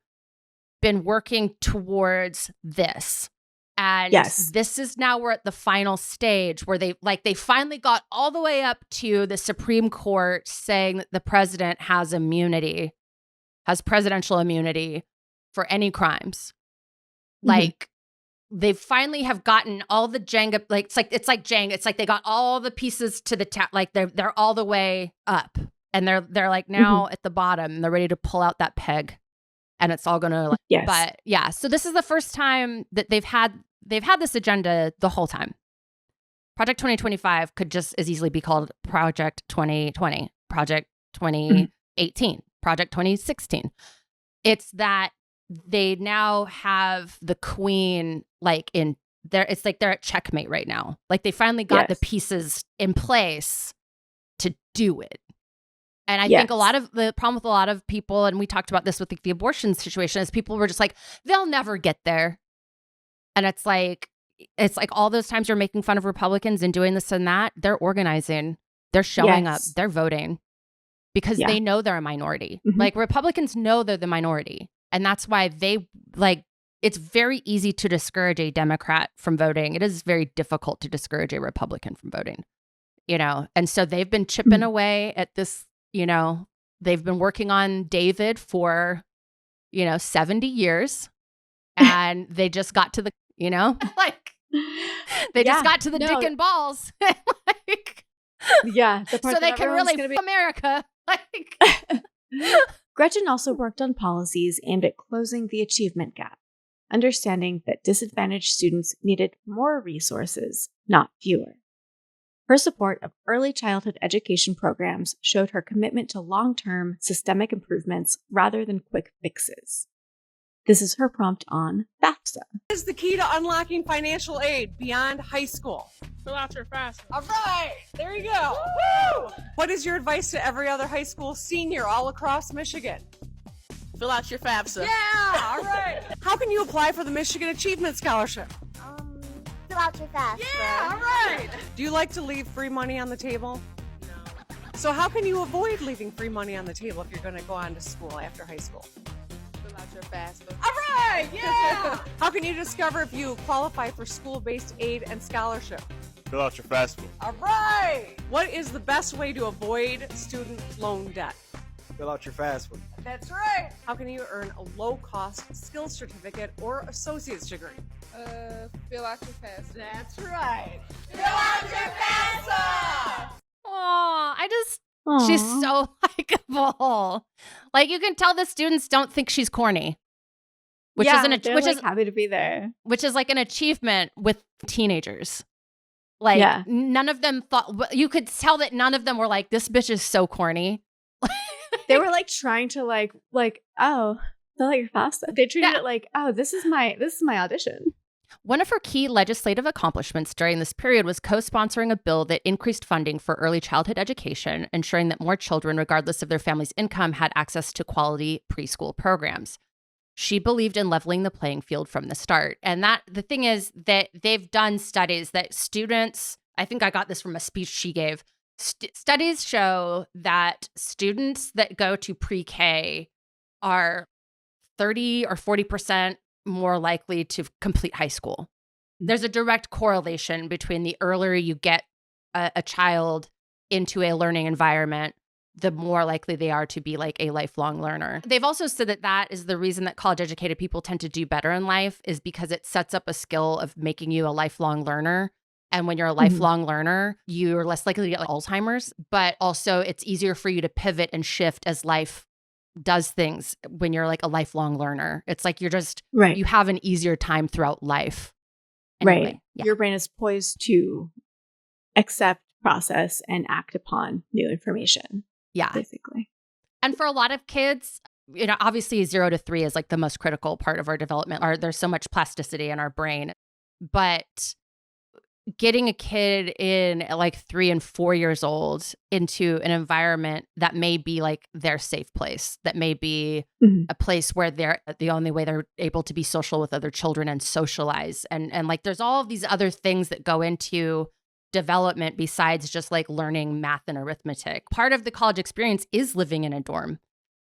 been working towards this. And this is now we're at the final stage where they finally got all the way up to the Supreme Court saying that the president has presidential immunity for any crimes. Like, they finally have gotten all the Jenga, like it's like Jenga. It's like they got all the pieces to the like they're all the way up, and they're like now at the bottom, and they're ready to pull out that peg, and it's all gonna But yeah, so this is the first time that they've had this agenda the whole time. Project 2025 could just as easily be called Project 2020, Project 2018, Project 2016. It's that they now have the queen like in there. It's like they're at checkmate right now. Like they finally got the pieces in place to do it. And I think a lot of the problem with a lot of people, and we talked about this with the abortion situation, is people were just like, they'll never get there. And it's like all those times you're making fun of Republicans and doing this and that, they're organizing, they're showing up, they're voting because they know they're a minority. Like Republicans know they're the minority. And that's why it's very easy to discourage a Democrat from voting. It is very difficult to discourage a Republican from voting, And so they've been chipping away at this, they've been working on David for, 70 years. And they just got to the, just got to the dick and balls. The part so they can really America. Gretchen also worked on policies aimed at closing the achievement gap, understanding that disadvantaged students needed more resources, not fewer. Her support of early childhood education programs showed her commitment to long-term systemic improvements rather than quick fixes. This is her prompt on FAFSA. What is the key to unlocking financial aid beyond high school? Fill out your FAFSA. All right, there you go. Woo! What is your advice to every other high school senior all across Michigan? Fill out your FAFSA. Yeah, all right. How can you apply for the Michigan Achievement Scholarship? Fill out your FAFSA. Yeah, all right. Do you like to leave free money on the table? No. So how can you avoid leaving free money on the table if you're going to go on to school after high school? Fill out your FAFSA. All right, yeah. How can you discover if you qualify for school-based aid and scholarship? Fill out your FAFSA. All right. What is the best way to avoid student loan debt? Fill out your FAFSA. That's right. How can you earn a low-cost skills certificate or associate's degree? Fill out your FAFSA. That's right. Fill out your FAFSA. She's so likable. Like you can tell the students don't think she's corny, which is happy to be there. Which is like an achievement with teenagers. Like none of them thought. You could tell that none of them were like, "This bitch is so corny." They were like trying to oh, fill out your FAFSA. They treated it like, oh, this is my audition. One of her key legislative accomplishments during this period was co-sponsoring a bill that increased funding for early childhood education, ensuring that more children, regardless of their family's income, had access to quality preschool programs. She believed in leveling the playing field from the start. And the thing is that they've done studies that students, I think I got this from a speech she gave, studies show that students that go to pre-K are 30 or 40% more likely to complete high school. There's a direct correlation between the earlier you get a child into a learning environment, the more likely they are to be like a lifelong learner. They've also said that is the reason that college educated people tend to do better in life, is because it sets up a skill of making you a lifelong learner. And when you're a lifelong learner, you're less likely to get Alzheimer's, but also it's easier for you to pivot and shift as life does things when you're like a lifelong learner. It's like you're just, you have an easier time throughout life. Anyway, right. Your brain is poised to accept, process, and act upon new information. Yeah. Basically. And for a lot of kids, obviously 0 to 3 is like the most critical part of our development. There's so much plasticity in our brain. But getting a kid in at like 3 and 4 years old into an environment that may be like their safe place, that may be a place where they're the only way they're able to be social with other children and socialize. And like there's all of these other things that go into development besides just like learning math and arithmetic. Part of the college experience is living in a dorm,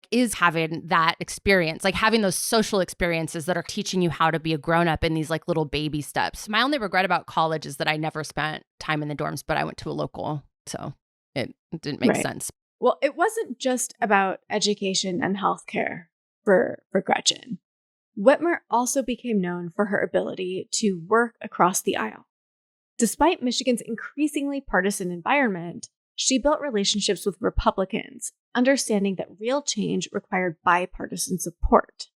is having that experience, like having those social experiences that are teaching you how to be a grown-up in these like little baby steps. My only regret about college is that I never spent time in the dorms, but I went to a local, so it didn't make sense. Well, it wasn't just about education and healthcare for Gretchen. Whitmer also became known for her ability to work across the aisle. Despite Michigan's increasingly partisan environment, she built relationships with Republicans, understanding that real change required bipartisan support.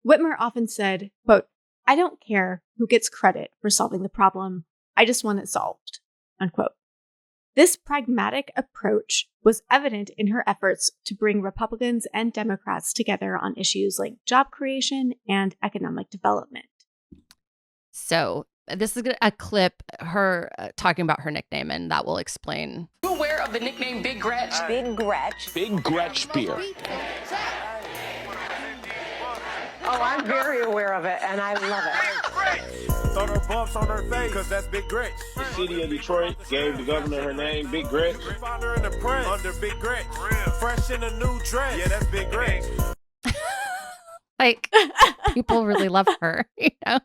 Whitmer often said, quote, "I don't care who gets credit for solving the problem. I just want it solved," unquote. This pragmatic approach was evident in her efforts to bring Republicans and Democrats together on issues like job creation and economic development. So this is a clip, her talking about her nickname, and that will explain. You aware of the nickname Big Gretch. Big Gretch. Big Gretch beer. Oh, I'm very aware of it, and I love it. Throw her bumps on her face, because that's Big Gretch. The city of Detroit gave the governor her name, Big Gretch. We found her in the press under Big Gretch. Fresh in a new dress. Yeah, that's Big Gretch. Like, people really love her, you know?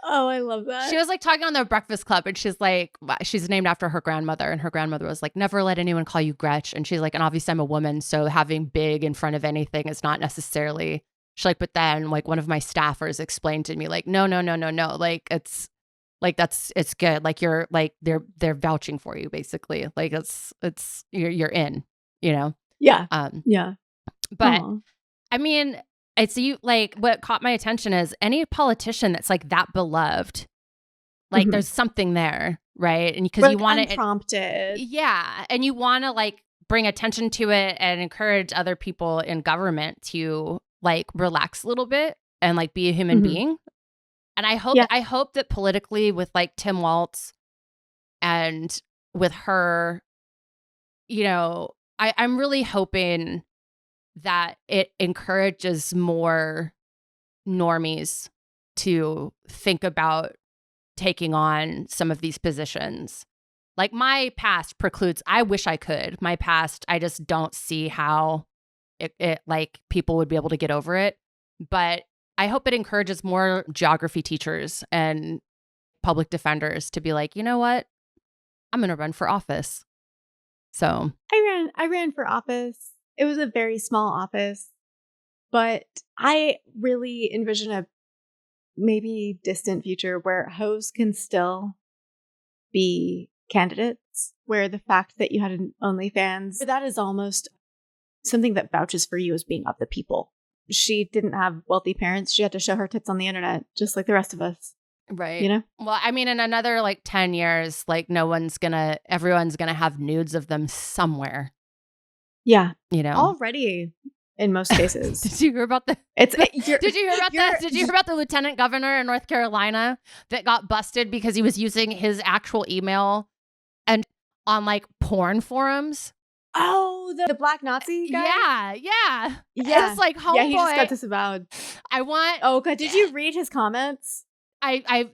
Oh, I love that. She was like talking on the Breakfast Club, and she's like, she's named after her grandmother, and her grandmother was like, never let anyone call you Gretch. And she's like, and obviously I'm a woman, so having big in front of anything is not necessarily. She's like, but then like one of my staffers explained to me, like, no. Like, it's good. Like, you're like, they're vouching for you, basically. Like, you're in, you know? Yeah. Yeah. But I mean, it's you, like, what caught my attention is any politician that's like that beloved, like there's something there, right? And because you want to unprompted. Yeah. And you want to like bring attention to it and encourage other people in government to like relax a little bit and like be a human being. And I hope that politically with like Tim Walz and with her, you know, I'm really hoping that it encourages more normies to think about taking on some of these positions. Like, my past precludes, I wish I could. My past, I just don't see how it like people would be able to get over it. But I hope it encourages more geography teachers and public defenders to be like, you know what? I'm going to run for office. So I ran for office. It was a very small office, but I really envision a maybe distant future where hoes can still be candidates, where the fact that you had an OnlyFans, that is almost something that vouches for you as being of the people. She didn't have wealthy parents. She had to show her tits on the internet, just like the rest of us. Right. You know? Well, I mean, in another like 10 years, like everyone's gonna have nudes of them somewhere. Yeah. You know? Already in most cases. Did you hear about the Did you hear about the lieutenant governor in North Carolina that got busted because he was using his actual email and on like porn forums? Oh, the Black Nazi guy? Yeah. It's like, homeboy. Yeah, he just got disavowed. Oh, God. Did you read his comments?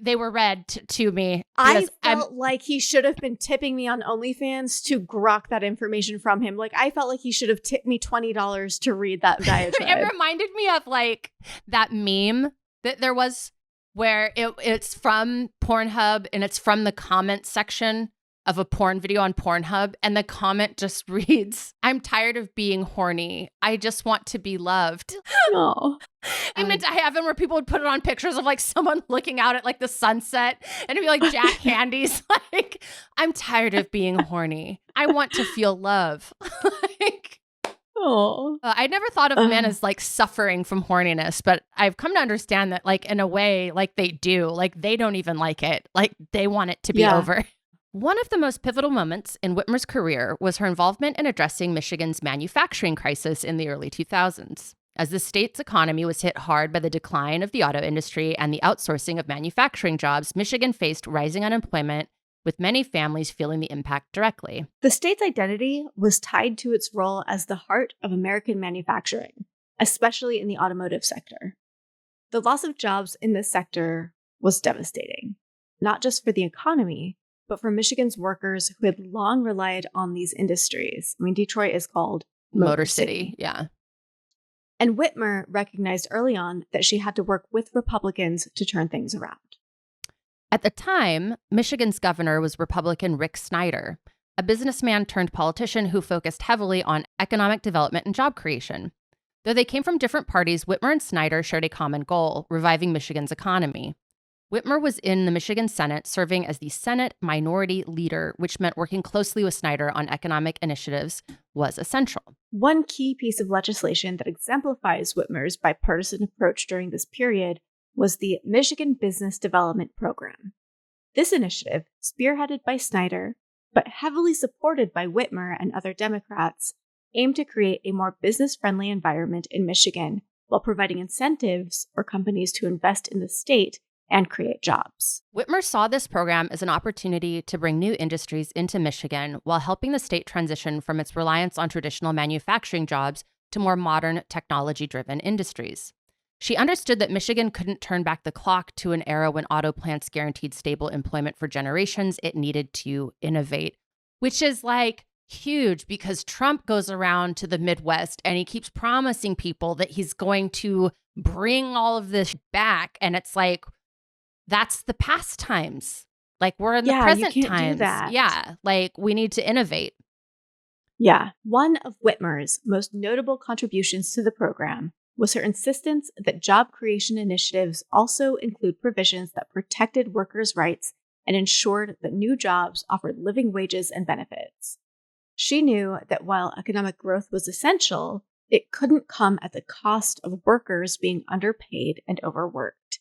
They were read to me. I felt like he should have been tipping me on OnlyFans to grok that information from him. Like, I felt like he should have tipped me $20 to read that diatribe. It reminded me of like that meme that there was where it's from Pornhub and it's from the comment section of a porn video on Pornhub, and the comment just reads, "I'm tired of being horny. I just want to be loved." No. I meant to have them where people would put it on pictures of like someone looking out at like the sunset, and it'd be like Jack Candy's like, "I'm tired of being horny. I want to feel love." Like, I never thought of men as like suffering from horniness, but I've come to understand that like in a way, like they do, like they don't even like it. Like they want it to be over. One of the most pivotal moments in Whitmer's career was her involvement in addressing Michigan's manufacturing crisis in the early 2000s. As the state's economy was hit hard by the decline of the auto industry and the outsourcing of manufacturing jobs, Michigan faced rising unemployment, with many families feeling the impact directly. The state's identity was tied to its role as the heart of American manufacturing, especially in the automotive sector. The loss of jobs in this sector was devastating, not just for the economy, but for Michigan's workers who had long relied on these industries. I mean, Detroit is called Motor City. Yeah. And Whitmer recognized early on that she had to work with Republicans to turn things around. At the time, Michigan's governor was Republican Rick Snyder, a businessman turned politician who focused heavily on economic development and job creation. Though they came from different parties, Whitmer and Snyder shared a common goal, reviving Michigan's economy. Whitmer was in the Michigan Senate, serving as the Senate Minority Leader, which meant working closely with Snyder on economic initiatives was essential. One key piece of legislation that exemplifies Whitmer's bipartisan approach during this period was the Michigan Business Development Program. This initiative, spearheaded by Snyder, but heavily supported by Whitmer and other Democrats, aimed to create a more business-friendly environment in Michigan while providing incentives for companies to invest in the state and create jobs. Whitmer saw this program as an opportunity to bring new industries into Michigan while helping the state transition from its reliance on traditional manufacturing jobs to more modern, technology-driven industries. She understood that Michigan couldn't turn back the clock to an era when auto plants guaranteed stable employment for generations. It needed to innovate, which is like huge because Trump goes around to the Midwest and he keeps promising people that he's going to bring all of this back. And it's like, that's the past times. Like, we're in the present you can't times. do that. Yeah, like we need to innovate. Yeah. One of Whitmer's most notable contributions to the program was her insistence that job creation initiatives also include provisions that protected workers' rights and ensured that new jobs offered living wages and benefits. She knew that while economic growth was essential, it couldn't come at the cost of workers being underpaid and overworked.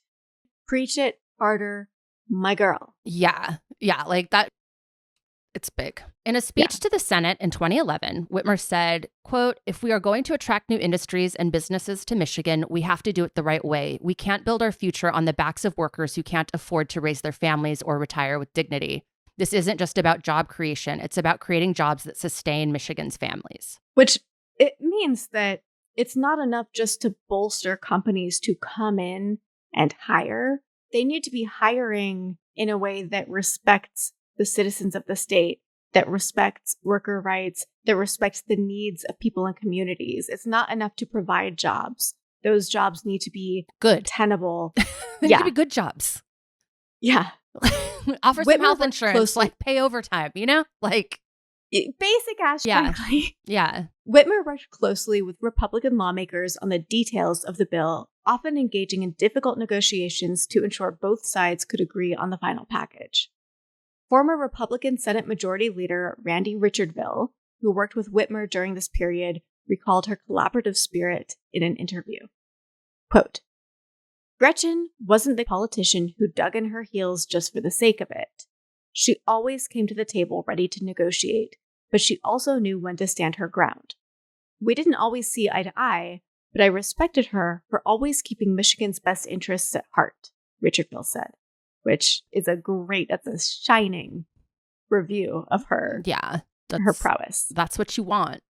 Preach it harder, my girl. Yeah, like that. It's big. In a speech to the Senate in 2011, Whitmer said, quote, "If we are going to attract new industries and businesses to Michigan, we have to do it the right way. We can't build our future on the backs of workers who can't afford to raise their families or retire with dignity. This isn't just about job creation. It's about creating jobs that sustain Michigan's families." Which it means that it's not enough just to bolster companies to come in and hire. They need to be hiring in a way that respects the citizens of the state, that respects worker rights, that respects the needs of people and communities. It's not enough to provide jobs. Those jobs need to be good, tenable. They need to be good jobs. Yeah. Offer some health insurance, like pay overtime, you know? Like basic ass, frankly. Yeah. Whitmer worked closely with Republican lawmakers on the details of the bill, often engaging in difficult negotiations to ensure both sides could agree on the final package. Former Republican Senate Majority Leader Randy Richardville, who worked with Whitmer during this period, recalled her collaborative spirit in an interview. Quote, "Gretchen wasn't the politician who dug in her heels just for the sake of it. She always came to the table ready to negotiate, but she also knew when to stand her ground. We didn't always see eye to eye, but I respected her for always keeping Michigan's best interests at heart," Richardville said, which is that's a shining review of her. Yeah. Her prowess. That's what you want.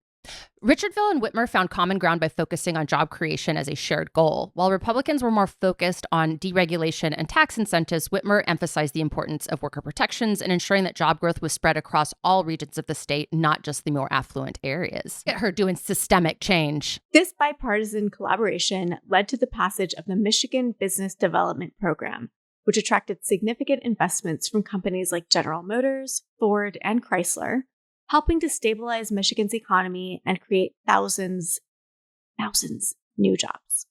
Richardville and Whitmer found common ground by focusing on job creation as a shared goal. While Republicans were more focused on deregulation and tax incentives, Whitmer emphasized the importance of worker protections and ensuring that job growth was spread across all regions of the state, not just the more affluent areas. Get her doing systemic change. This bipartisan collaboration led to the passage of the Michigan Business Development Program, which attracted significant investments from companies like General Motors, Ford, and Chrysler, helping to stabilize Michigan's economy and create thousands new jobs.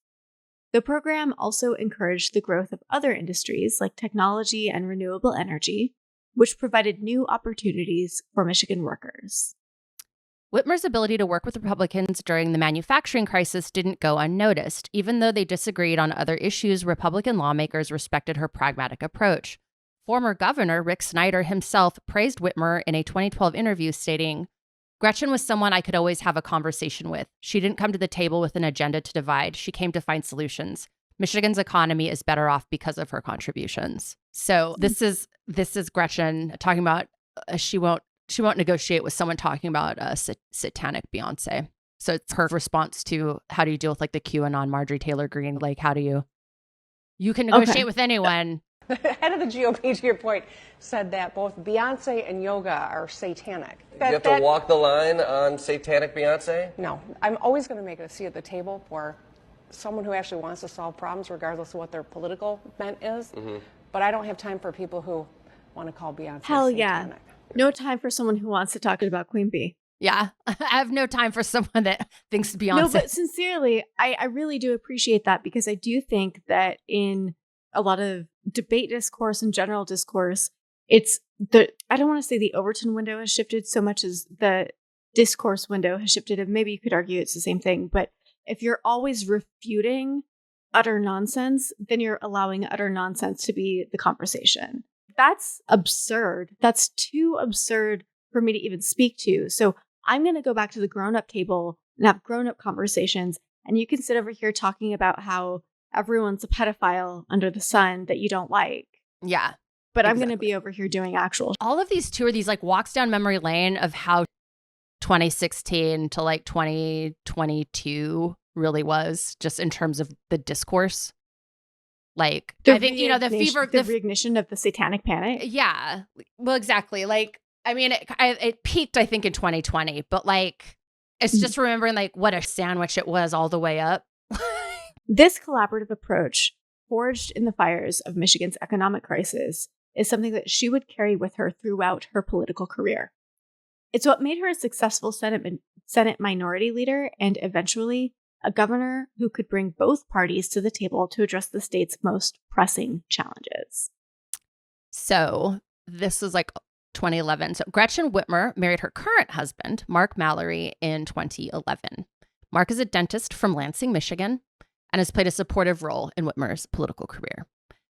The program also encouraged the growth of other industries like technology and renewable energy, which provided new opportunities for Michigan workers. Whitmer's ability to work with Republicans during the manufacturing crisis didn't go unnoticed. Even though they disagreed on other issues, Republican lawmakers respected her pragmatic approach. Former Governor Rick Snyder himself praised Whitmer in a 2012 interview, stating, "Gretchen was someone I could always have a conversation with. She didn't come to the table with an agenda to divide. She came to find solutions. Michigan's economy is better off because of her contributions." So this is Gretchen talking about she won't negotiate with someone talking about satanic Beyonce. So it's her response to how do you deal with like the QAnon Marjorie Taylor Greene? Like how do you can negotiate with anyone. The head of the GOP, to your point, said that both Beyonce and yoga are satanic. Do you have to walk the line on satanic Beyonce? No. I'm always going to make it a seat at the table for someone who actually wants to solve problems, regardless of what their political bent is. Mm-hmm. But I don't have time for people who want to call Beyonce satanic. Yeah. No time for someone who wants to talk about Queen Bee. Yeah. I have no time for someone that thinks Beyonce. No, but sincerely, I really do appreciate that because I do think that in a lot of debate discourse and general discourse, I don't want to say the Overton window has shifted so much as the discourse window has shifted. And maybe you could argue it's the same thing. But if you're always refuting utter nonsense, then you're allowing utter nonsense to be the conversation. That's absurd. That's too absurd for me to even speak to. So I'm going to go back to the grown-up table and have grown-up conversations. And you can sit over here talking about how everyone's a pedophile under the sun that you don't like. Yeah. But I'm going to be over here doing actual. All of these two are these like walks down memory lane of how 2016 to like 2022 really was, just in terms of the discourse. Like, I think, you know, the reignition of the satanic panic. Yeah. Well, exactly. Like, I mean, it peaked, I think, in 2020, but like, it's just remembering like what a sandwich it was all the way up. This collaborative approach, forged in the fires of Michigan's economic crisis, is something that she would carry with her throughout her political career. It's what made her a successful Senate minority leader and eventually a governor who could bring both parties to the table to address the state's most pressing challenges. So this was like 2011. So Gretchen Whitmer married her current husband, Mark Mallory, in 2011. Mark is a dentist from Lansing, Michigan, and has played a supportive role in Whitmer's political career.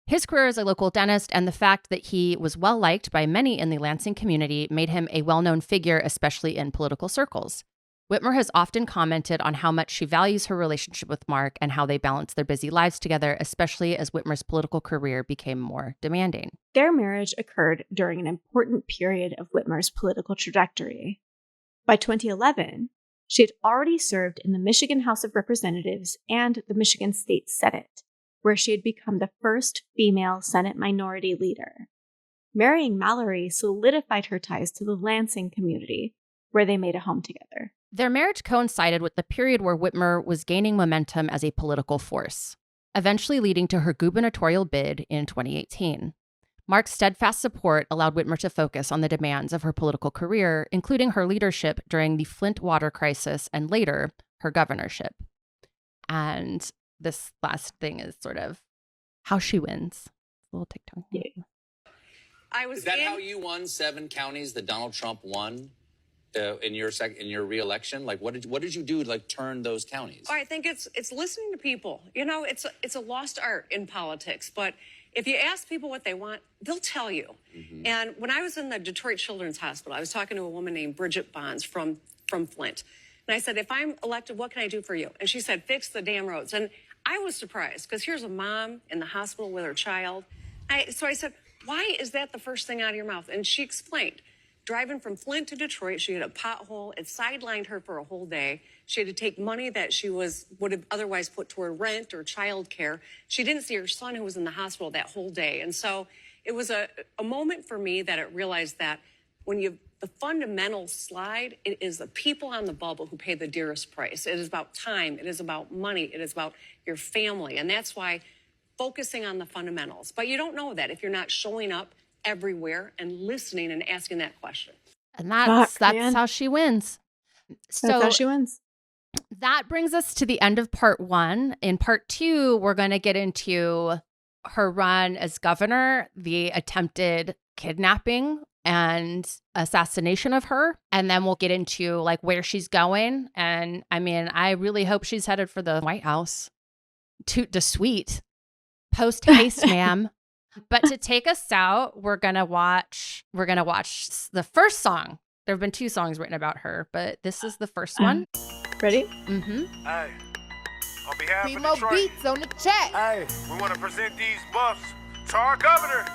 His career as a local dentist and the fact that he was well-liked by many in the Lansing community made him a well-known figure, especially in political circles. Whitmer has often commented on how much she values her relationship with Mark and how they balance their busy lives together, especially as Whitmer's political career became more demanding. Their marriage occurred during an important period of Whitmer's political trajectory. By 2011, she had already served in the Michigan House of Representatives and the Michigan State Senate, where she had become the first female Senate minority leader. Marrying Mallory solidified her ties to the Lansing community, where they made a home together. Their marriage coincided with the period where Whitmer was gaining momentum as a political force, eventually leading to her gubernatorial bid in 2018. Mark's steadfast support allowed Whitmer to focus on the demands of her political career, including her leadership during the Flint water crisis and later, her governorship. And this last thing is sort of how she wins. A little TikTok. Yeah. Is that how you won 7 counties that Donald Trump won in your re-election? Like, what did you do to like turn those counties? Oh, I think it's listening to people. You know, it's a lost art in politics, but if you ask people what they want, they'll tell you. Mm-hmm. And when I was in the Detroit Children's Hospital, I was talking to a woman named Bridget Bonds from Flint. And I said, if I'm elected, what can I do for you? And she said, fix the damn roads. And I was surprised because here's a mom in the hospital with her child. So I said, why is that the first thing out of your mouth? And she explained, driving from Flint to Detroit, she had a pothole. It sidelined her for a whole day. She had to take money that she would have otherwise put toward rent or child care. She didn't see her son who was in the hospital that whole day. And so it was a moment for me that it realized that when the fundamentals slide, it is the people on the bubble who pay the dearest price. It is about time. It is about money. It is about your family. And that's why focusing on the fundamentals. But you don't know that if you're not showing up everywhere and listening and asking that question. And that's how she wins. So that's how she wins. That brings us to the end of part 1. In part 2, we're going to get into her run as governor, the attempted kidnapping and assassination of her. And then we'll get into like where she's going. And I mean, I really hope she's headed for the White House. Toot the sweet. Post haste, ma'am. But to take us out, we're gonna watch the first song. There have been 2 songs written about her, but this is the first one. Ready? Mm-hmm. Hey, on behalf Primo of Detroit, beats on the chat. hey, we want to present these buffs to our governor.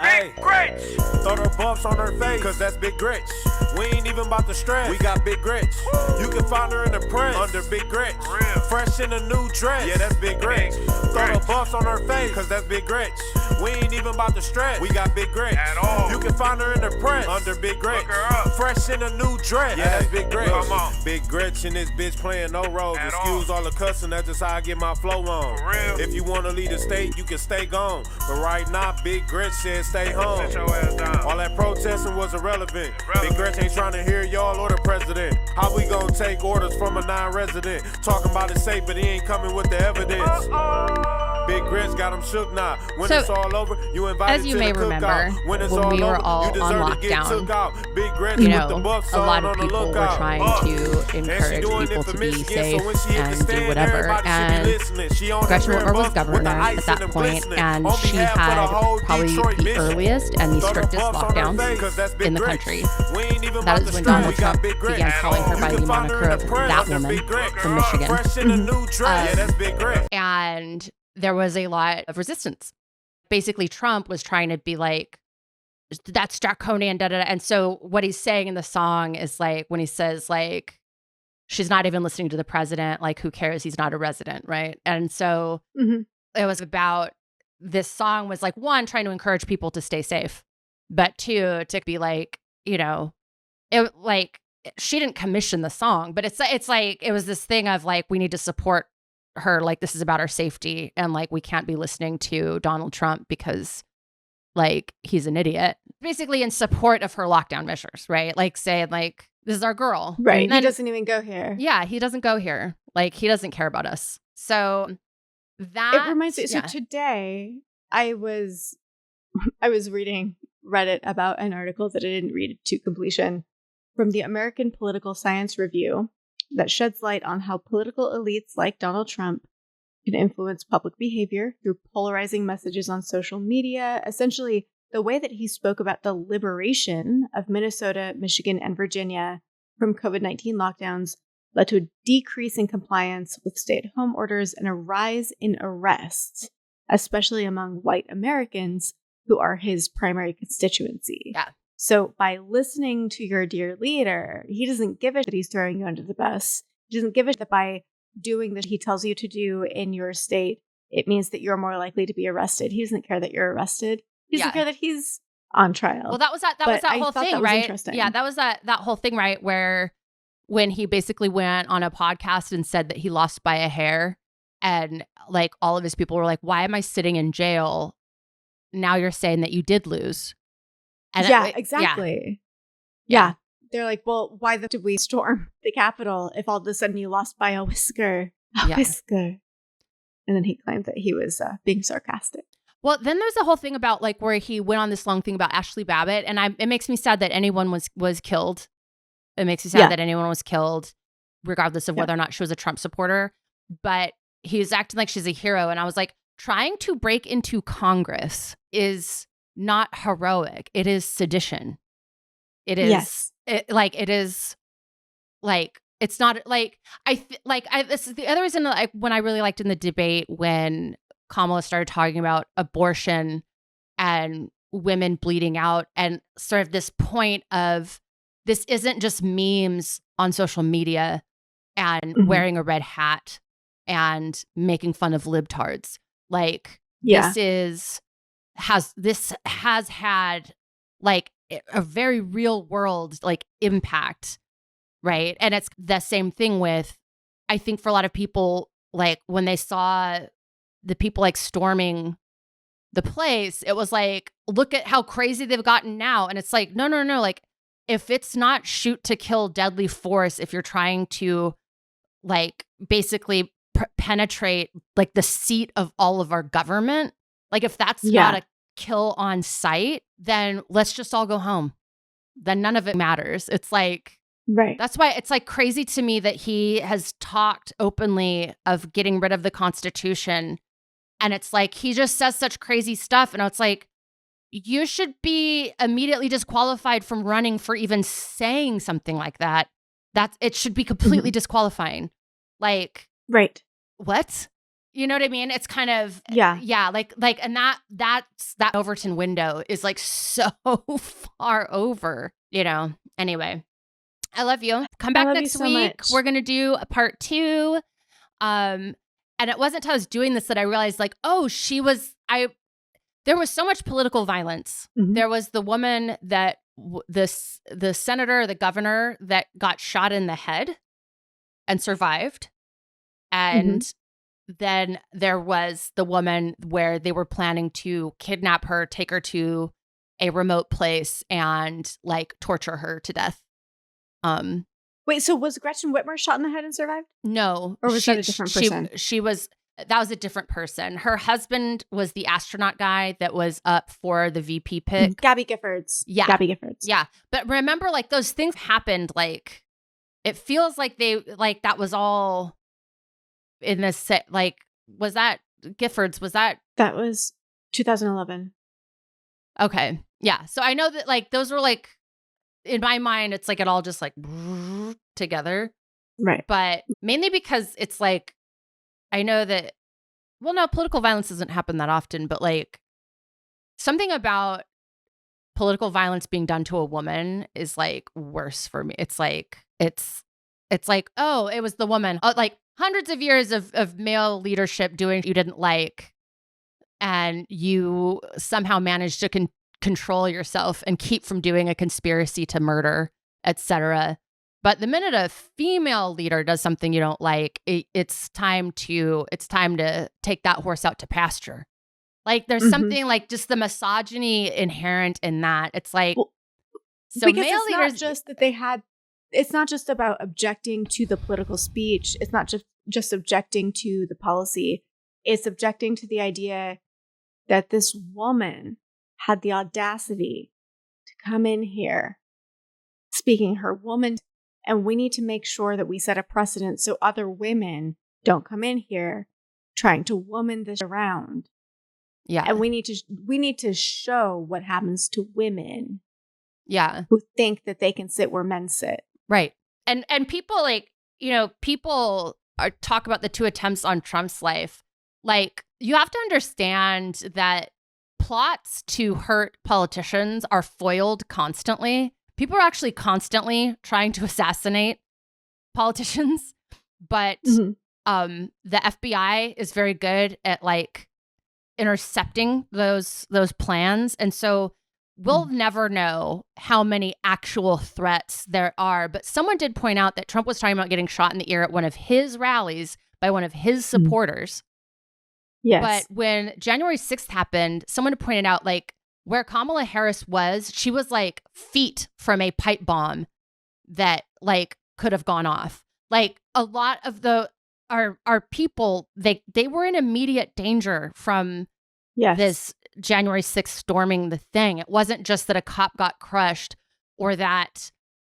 Big Gretch. Throw her buffs on her face, cause that's Big Gretch. We ain't even about to stress. We got Big Gretch. You can find her in the press under Big Gretch. Fresh in a new dress. Yeah, that's Big Gretch. Throw her buffs on her face, cause that's Big Gretch. We ain't even about to stress. We got Big Gretch. At all. You can find her in the press under Big Gretch. Look her up. Fresh in a new dress. Yeah, that's Big Gretch. Come on. Big Gretch and this bitch playing no roles. At Excuse all the cussing, that's just how I get my flow on. For real. If you wanna lead the state, you can stay gone. But right now, Big Gretch says stay home. Sit your ass down. All that protesting was irrelevant. Big Gretch ain't trying to hear y'all or the president. How we gonna take orders from a non-resident? Talking about it safe, but he ain't coming with the evidence. Big Gretch got them shook now. When So, it's all over, you invited as you to may the remember, cookout. When it's when all we were over, all you on deserve to get lockdown, took out. Big Gretch you with know, the buffs a lot on of the people were lookout. trying to encourage people to be safe and do whatever. And Gretchen Whitmer was governor at that point, and she had probably the earliest and the strictest lockdowns in the country. That is when Donald Trump began calling her by the moniker of that woman from Michigan. And there was a lot of resistance. Basically, Trump was trying to be like, that's draconian, da da da. And so what he's saying in the song is like, when he says like, she's not even listening to the president, like, who cares? He's not a resident, right? And so it was about, this song was like, one, trying to encourage people to stay safe, but two, to be like, you know, it like, she didn't commission the song, but it's like, it was this thing of like, we need to support her, like, this is about our safety, and like, we can't be listening to Donald Trump because like, he's an idiot, basically in support of her lockdown measures, right? Like saying like, this is our girl. Right. And then, he doesn't even go here. Yeah, he doesn't go here. Like, he doesn't care about us. So that, It reminds me. So yeah. today I was reading Reddit about an article that I didn't read to completion from the American Political Science Review that sheds light on how political elites like Donald Trump can influence public behavior through polarizing messages on social media. Essentially, the way that he spoke about the liberation of Minnesota, Michigan, and Virginia from COVID-19 lockdowns led to a decrease in compliance with stay-at-home orders and a rise in arrests, especially among white Americans who are his primary constituency. Yeah. So by listening to your dear leader, he doesn't give a shit that he's throwing you under the bus. He doesn't give a shit that by doing that he tells you to do in your state, it means that you're more likely to be arrested. He doesn't care that you're arrested. He doesn't care that he's on trial. Well, that was that whole thing, right? Yeah, that was that whole thing, right? Where when he basically went on a podcast and said that he lost by a hair, and like all of his people were like, why am I sitting in jail? Now you're saying that you did lose. And exactly. Yeah. They're like, well, why did we storm the Capitol if all of a sudden you lost by a whisker? Whisker. And then he claimed that he was being sarcastic. Well, then there's a whole thing about like where he went on this long thing about Ashley Babbitt. And it makes me sad that anyone was killed. It makes me sad that anyone was killed, regardless of whether or not she was a Trump supporter. But he was acting like she's a hero. And I was like, trying to break into Congress is not heroic. It is sedition. It is. Yes. It is like, it's not like, this is the other reason like when I really liked in the debate when Kamala started talking about abortion and women bleeding out and sort of this point of this isn't just memes on social media and wearing a red hat and making fun of libtards. Like this has had like a very real world like impact, right? And it's the same thing with, I think for a lot of people, like when they saw the people like storming the place, it was like, look at how crazy they've gotten now. And it's like, no, like if it's not shoot to kill deadly force, if you're trying to like basically penetrate like the seat of all of our government, like if that's not a kill on sight, then let's just all go home. Then none of it matters. It's like, right. That's why it's like crazy to me that he has talked openly of getting rid of the Constitution. And it's like, he just says such crazy stuff. And it's like, you should be immediately disqualified from running for even saying something like that. It should be completely disqualifying. Like, right. What? You know what I mean? It's kind of, like, and that Overton window is like so far over, you know? Anyway, I love you. Come back next week. Much. We're going to do a part 2. And it wasn't until I was doing this that I realized like, oh, there was so much political violence. There was the woman that the senator, the governor that got shot in the head and survived. And then there was the woman where they were planning to kidnap her, take her to a remote place and like torture her to death. Wait, so was Gretchen Whitmer shot in the head and survived? No. Or was that a different person? She was, that was a different person. Her husband was the astronaut guy that was up for the VP pick. Gabby Giffords. Yeah. Gabby Giffords. Yeah. But remember, like, those things happened, like, it feels like that was all in this set. Like, was that Giffords? Was that? That was 2011. Okay. Yeah. So I know that, like, those were, like, in my mind, it's like it all just, like, together. Right. But mainly because it's like, I know that, well, no, political violence doesn't happen that often, but like something about political violence being done to a woman is like worse for me. It's like, oh, it was the woman. Like hundreds of years of male leadership doing what you didn't like, and you somehow managed to control yourself and keep from doing a conspiracy to murder, etc. But the minute a female leader does something you don't like, it's time to take that horse out to pasture. Like there's something like just the misogyny inherent in that. It's like, so because male it's leaders not just that they had. It's not just about objecting to the political speech. It's not just objecting to the policy. It's objecting to the idea that this woman had the audacity to come in here speaking her woman. And we need to make sure that we set a precedent so other women don't come in here trying to woman this around. Yeah. And we need to show what happens to women. Yeah. Who think that they can sit where men sit. Right. And people like, people talk about the 2 attempts on Trump's life. Like, you have to understand that plots to hurt politicians are foiled constantly. People are actually constantly trying to assassinate politicians, but the FBI is very good at like intercepting those plans, and so we'll never know how many actual threats there are. But someone did point out that Trump was talking about getting shot in the ear at one of his rallies by one of his supporters. Yes. But when January 6th happened, someone pointed out like, where Kamala Harris was, she was like feet from a pipe bomb that like could have gone off. Like a lot of our people, they were in immediate danger from this January 6th storming the thing. It wasn't just that a cop got crushed or that,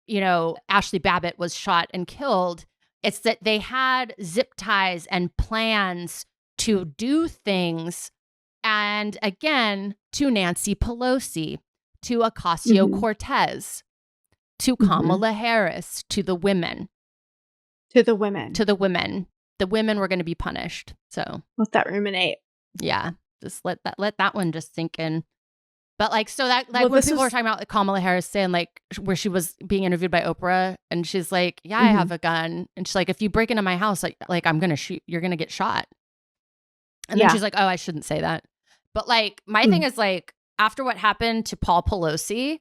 Ashley Babbitt was shot and killed. It's that they had zip ties and plans to do things. And again, to Nancy Pelosi, to Ocasio-Cortez, to Kamala Harris, to the women. To the women. The women were going to be punished. So let that ruminate. Yeah, just let that one just sink in. But like, so that like when people were talking about like, Kamala Harris saying like where she was being interviewed by Oprah, and she's like, "Yeah, I have a gun," and she's like, "If you break into my house, like I'm gonna shoot. You're gonna get shot." And then she's like, "Oh, I shouldn't say that." But like, my thing is like, after what happened to Paul Pelosi,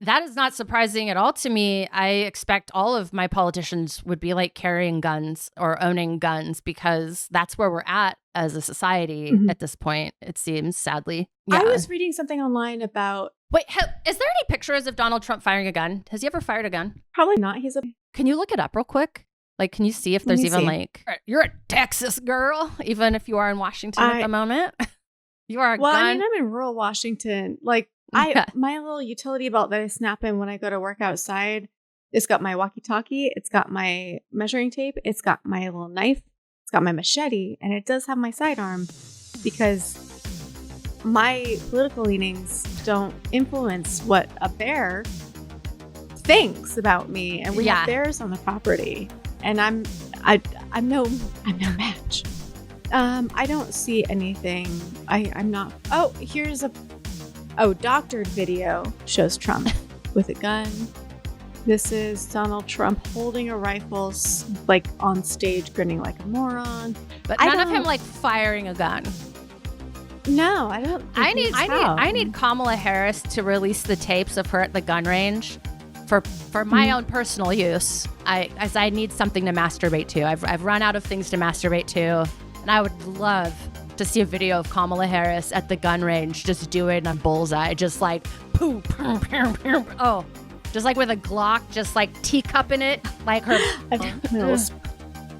that is not surprising at all to me. I expect all of my politicians would be like carrying guns or owning guns because that's where we're at as a society at this point, it seems, sadly. Yeah. I was reading something online about... Wait, is there any pictures of Donald Trump firing a gun? Has he ever fired a gun? Probably not. Can you look it up real quick? Like, can you see if there's even like... You're a Texas girl, even if you are in Washington at the moment. You are a gun. I mean, I'm in rural Washington. Like, my little utility belt that I snap in when I go to work outside, it's got my walkie-talkie, it's got my measuring tape, it's got my little knife, it's got my machete, and it does have my sidearm because my political leanings don't influence what a bear thinks about me, and we have bears on the property, and I'm no match. I don't see anything. I'm not. Oh, here's doctored video shows Trump with a gun. This is Donald Trump holding a rifle, like on stage, grinning like a moron. But none of him like firing a gun. No, I don't. I need Kamala Harris to release the tapes of her at the gun range for my own personal use. I need something to masturbate to. I've run out of things to masturbate to. And I would love to see a video of Kamala Harris at the gun range just doing a bullseye, just like poo, poo, poo, poo. Oh, just like with a Glock, just like teacupping it, like her.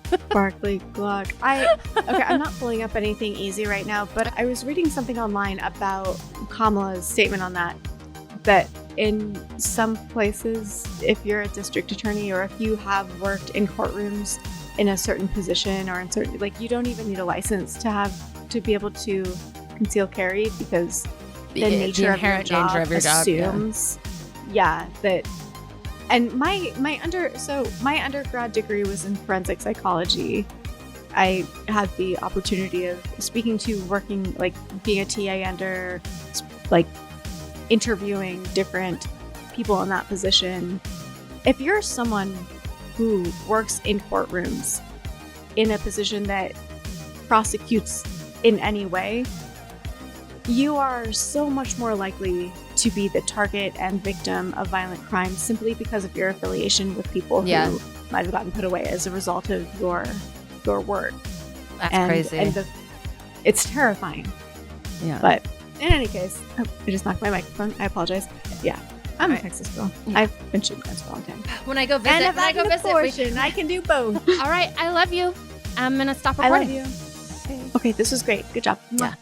Sparkly Glock. I'm not pulling up anything easy right now, but I was reading something online about Kamala's statement on that in some places, if you're a district attorney or if you have worked in courtrooms in a certain position or in certain, like, you don't even need a license to be able to conceal carry, because the nature of your job assumes, that. And my undergrad degree was in forensic psychology. I had the opportunity of speaking to, working, like, being a TA under, like, interviewing different people in that position. If you're someone who works in courtrooms in a position that prosecutes in any way, you are so much more likely to be the target and victim of violent crime simply because of your affiliation with people who might have gotten put away as a result of your work. That's crazy. And it's terrifying. Yeah. But in any case, I just knocked my microphone. I apologize. Yeah. I'm a Texas girl. Yeah. I've been shooting guns for a long time. When I go visit, and I can do both. All right. I love you. I'm going to stop recording. I love you. Okay, this was great. Good job. Yeah.